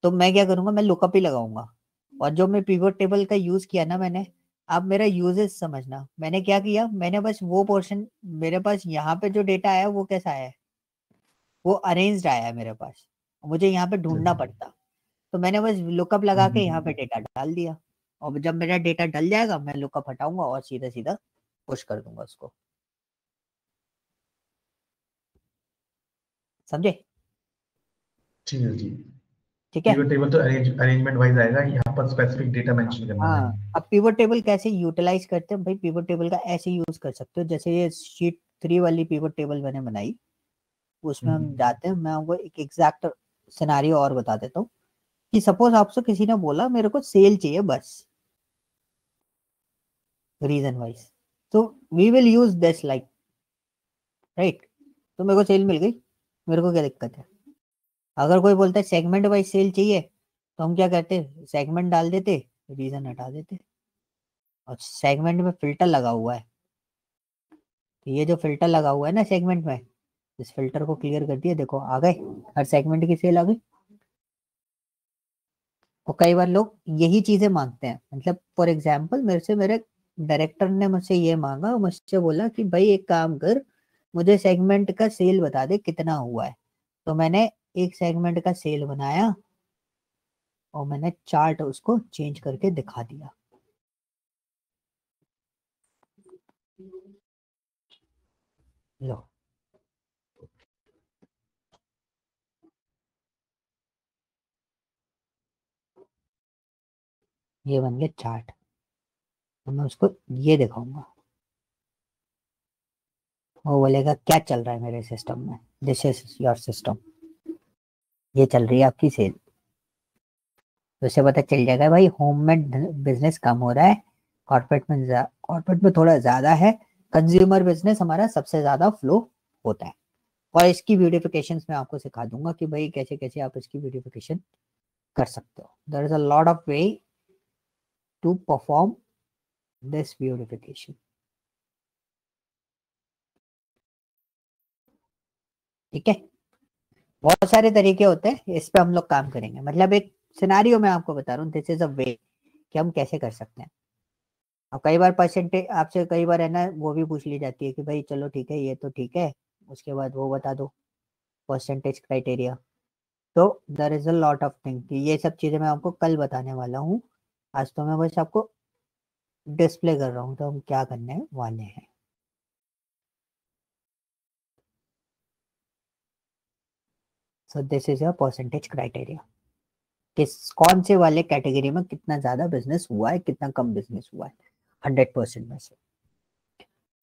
तो मैं क्या करूंगा, मैं लुकअप ही लगाऊंगा. और जो मैं पिवट टेबल का यूज किया ना मैंने, आप मेरा यूजेस समझना, मैंने क्या किया, मैंने बस वो पोर्शन, मेरे पास यहाँ पे जो डेटा आया वो कैसा आया है, वो अरेंज्ड आया है मेरे पास. मुझे यहाँ पे ढूंढना पड़ता, तो मैंने बस लुकअप लगा के यहाँ पे डेटा डाल दिया. और जब मेरा डेटा डल जाएगा मैं लुकअप हटाऊंगा और सीधा सीधा पुश कर दूंगा उसको. समझे? ठीक है जी. ठीक है. पिवट टेबल तो अरेंजमेंट वाइज आएगा, यहाँ पर स्पेसिफिक डेटा मेंशन करना है. हाँ, अब पिवट टेबल कैसे यूटिलाइज करते हैं भाई, पिवट टेबल का ऐसे यूज कर सकते हो जैसे ये शीट 3 वाली पिवट टेबल मैंने बनाई, उसमें हम जाते हैं. मैं आपको एक एग्जैक्ट सिनारियो और बता देता हूँ कि सपोज आपसे किसी ने बोला मेरे को सेल चाहिए बस, रीजन वाइज, तो we will use this like, right. तो मेरे को सेल मिल गई, मेरे को क्या दिक्कत है? अगर कोई बोलता है सेगमेंट वाइज सेल चाहिए, तो हम क्या करते, सेगमेंट डाल देते, रीजन हटा देते. और सेगमेंट में फिल्टर लगा हुआ है, तो ये जो फिल्टर लगा हुआ है ना सेगमेंट में, इस फिल्टर को क्लियर कर दिया, देखो आ गए, हर सेगमेंट की सेल आ गई. और कई बार लोग यही चीजें मांगते हैं, मतलब फॉर एग्जाम्पल मेरे से, मेरे डायरेक्टर ने मुझसे ये मांगा, मुझसे बोला कि भाई एक काम कर, मुझे सेगमेंट का सेल बता दे कितना हुआ है. तो मैंने एक सेगमेंट का सेल बनाया और मैंने चार्ट उसको चेंज करके दिखा दिया. लो, ये बन गया चार्ट. तो मैं उसको ये दिखाऊंगा, वो बोलेगा क्या चल रहा है मेरे सिस्टम में, दिस इज योर सिस्टम, ये चल रही है आपकी सेल. तो उससे पता चल जाएगा भाई होममेड बिजनेस कम हो रहा है, कॉर्पोरेट में थोड़ा ज्यादा है, कंज्यूमर बिजनेस हमारा सबसे ज्यादा फ्लो होता है. और इसकी ब्यूटिफिकेशन मैं आपको सिखा दूंगा कि भाई कैसे कैसे आप इसकी ब्यूटिफिकेशन कर सकते हो. There is a lot of way to perform this beautification. ठीक है, बहुत सारे तरीके होते हैं, इस पे हम लोग काम करेंगे. मतलब एक सिनारियो में आपको बता रहा हूँ, दिस इज अ वे कि हम कैसे कर सकते हैं. अब कई बार परसेंटेज आपसे कई बार है ना वो भी पूछ ली जाती है कि भाई चलो ठीक है ये तो ठीक है, उसके बाद वो बता दो परसेंटेज क्राइटेरिया. तो there is a lot of thing कि ये सब चीजें मैं आपको कल बताने वाला हूँ. आज तो मैं बस आपको डिस्प्ले कर रहा हूँ तो हम क्या करने वाले हैं. So this is a percentage criteria, किस कौन से वाले कैटेगरी में कितना ज्यादा बिजनेस हुआ है, कितना कम बिजनेस हुआ है 100% में से।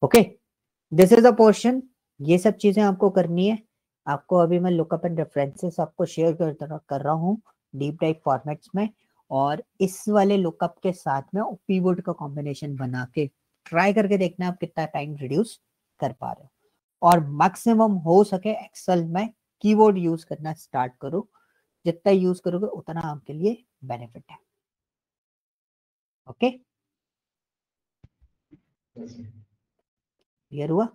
Okay, this is a portion. ये सब चीजें आपको करनी है। आपको अभी मैं लुकअप एंड रेफरेंसेस आपको शेयर कर रहा हूँ डीप डाइव फॉर्मेट्स में, और इस वाले लुकअप के साथ में पीवर्ड का कॉम्बिनेशन बना के ट्राई करके देखना आप कितना टाइम रिड्यूस कर पा रहे हो। और मैक्सिमम हो सके एक्सेल में कीवर्ड यूज करना स्टार्ट करो, जितना यूज करोगे उतना आपके लिए बेनिफिट है। ओके, क्लियर हुआ?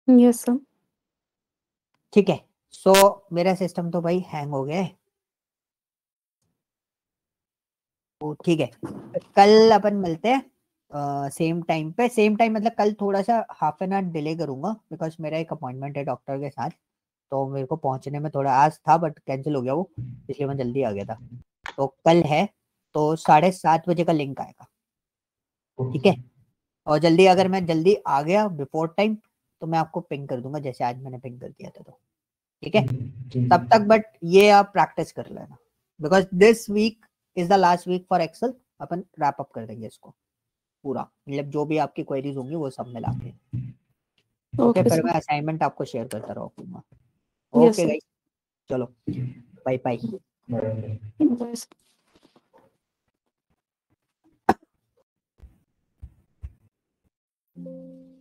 Yes sir. ठीक है, सो मेरा सिस्टम तो भाई हैंग हो गया है। ठीक है, कल अपन मिलते हैं सेम टाइम पे। सेम टाइम मतलब कल थोड़ा सा हाफ एन आवर डिले करूंगा बिकॉज मेरा एक अपॉइंटमेंट है डॉक्टर के साथ, तो मेरे को पहुंचने में थोड़ा आज था बट कैंसिल हो गया वो, इसलिए मैं जल्दी आ गया था। तो कल है तो 7:30 बजे का लिंक आएगा, ठीक है? और जल्दी अगर मैं जल्दी आ गया बिफोर टाइम तो मैं आपको पिंग कर दूंगा जैसे आज मैंने पिंग कर दिया था, तो ठीक है तब तक। बट ये आप प्रैक्टिस कर लेना because this week is the last week for Excel. अपन रैप अप कर देंगे इसको पूरा, मतलब जो भी आपकी क्वेरीज होंगी वो सब मिला के। ओके, फिर मैं असाइनमेंट आपको शेयर करता रहूंगा। ओके गाइस, चलो बाय बाय। Yes.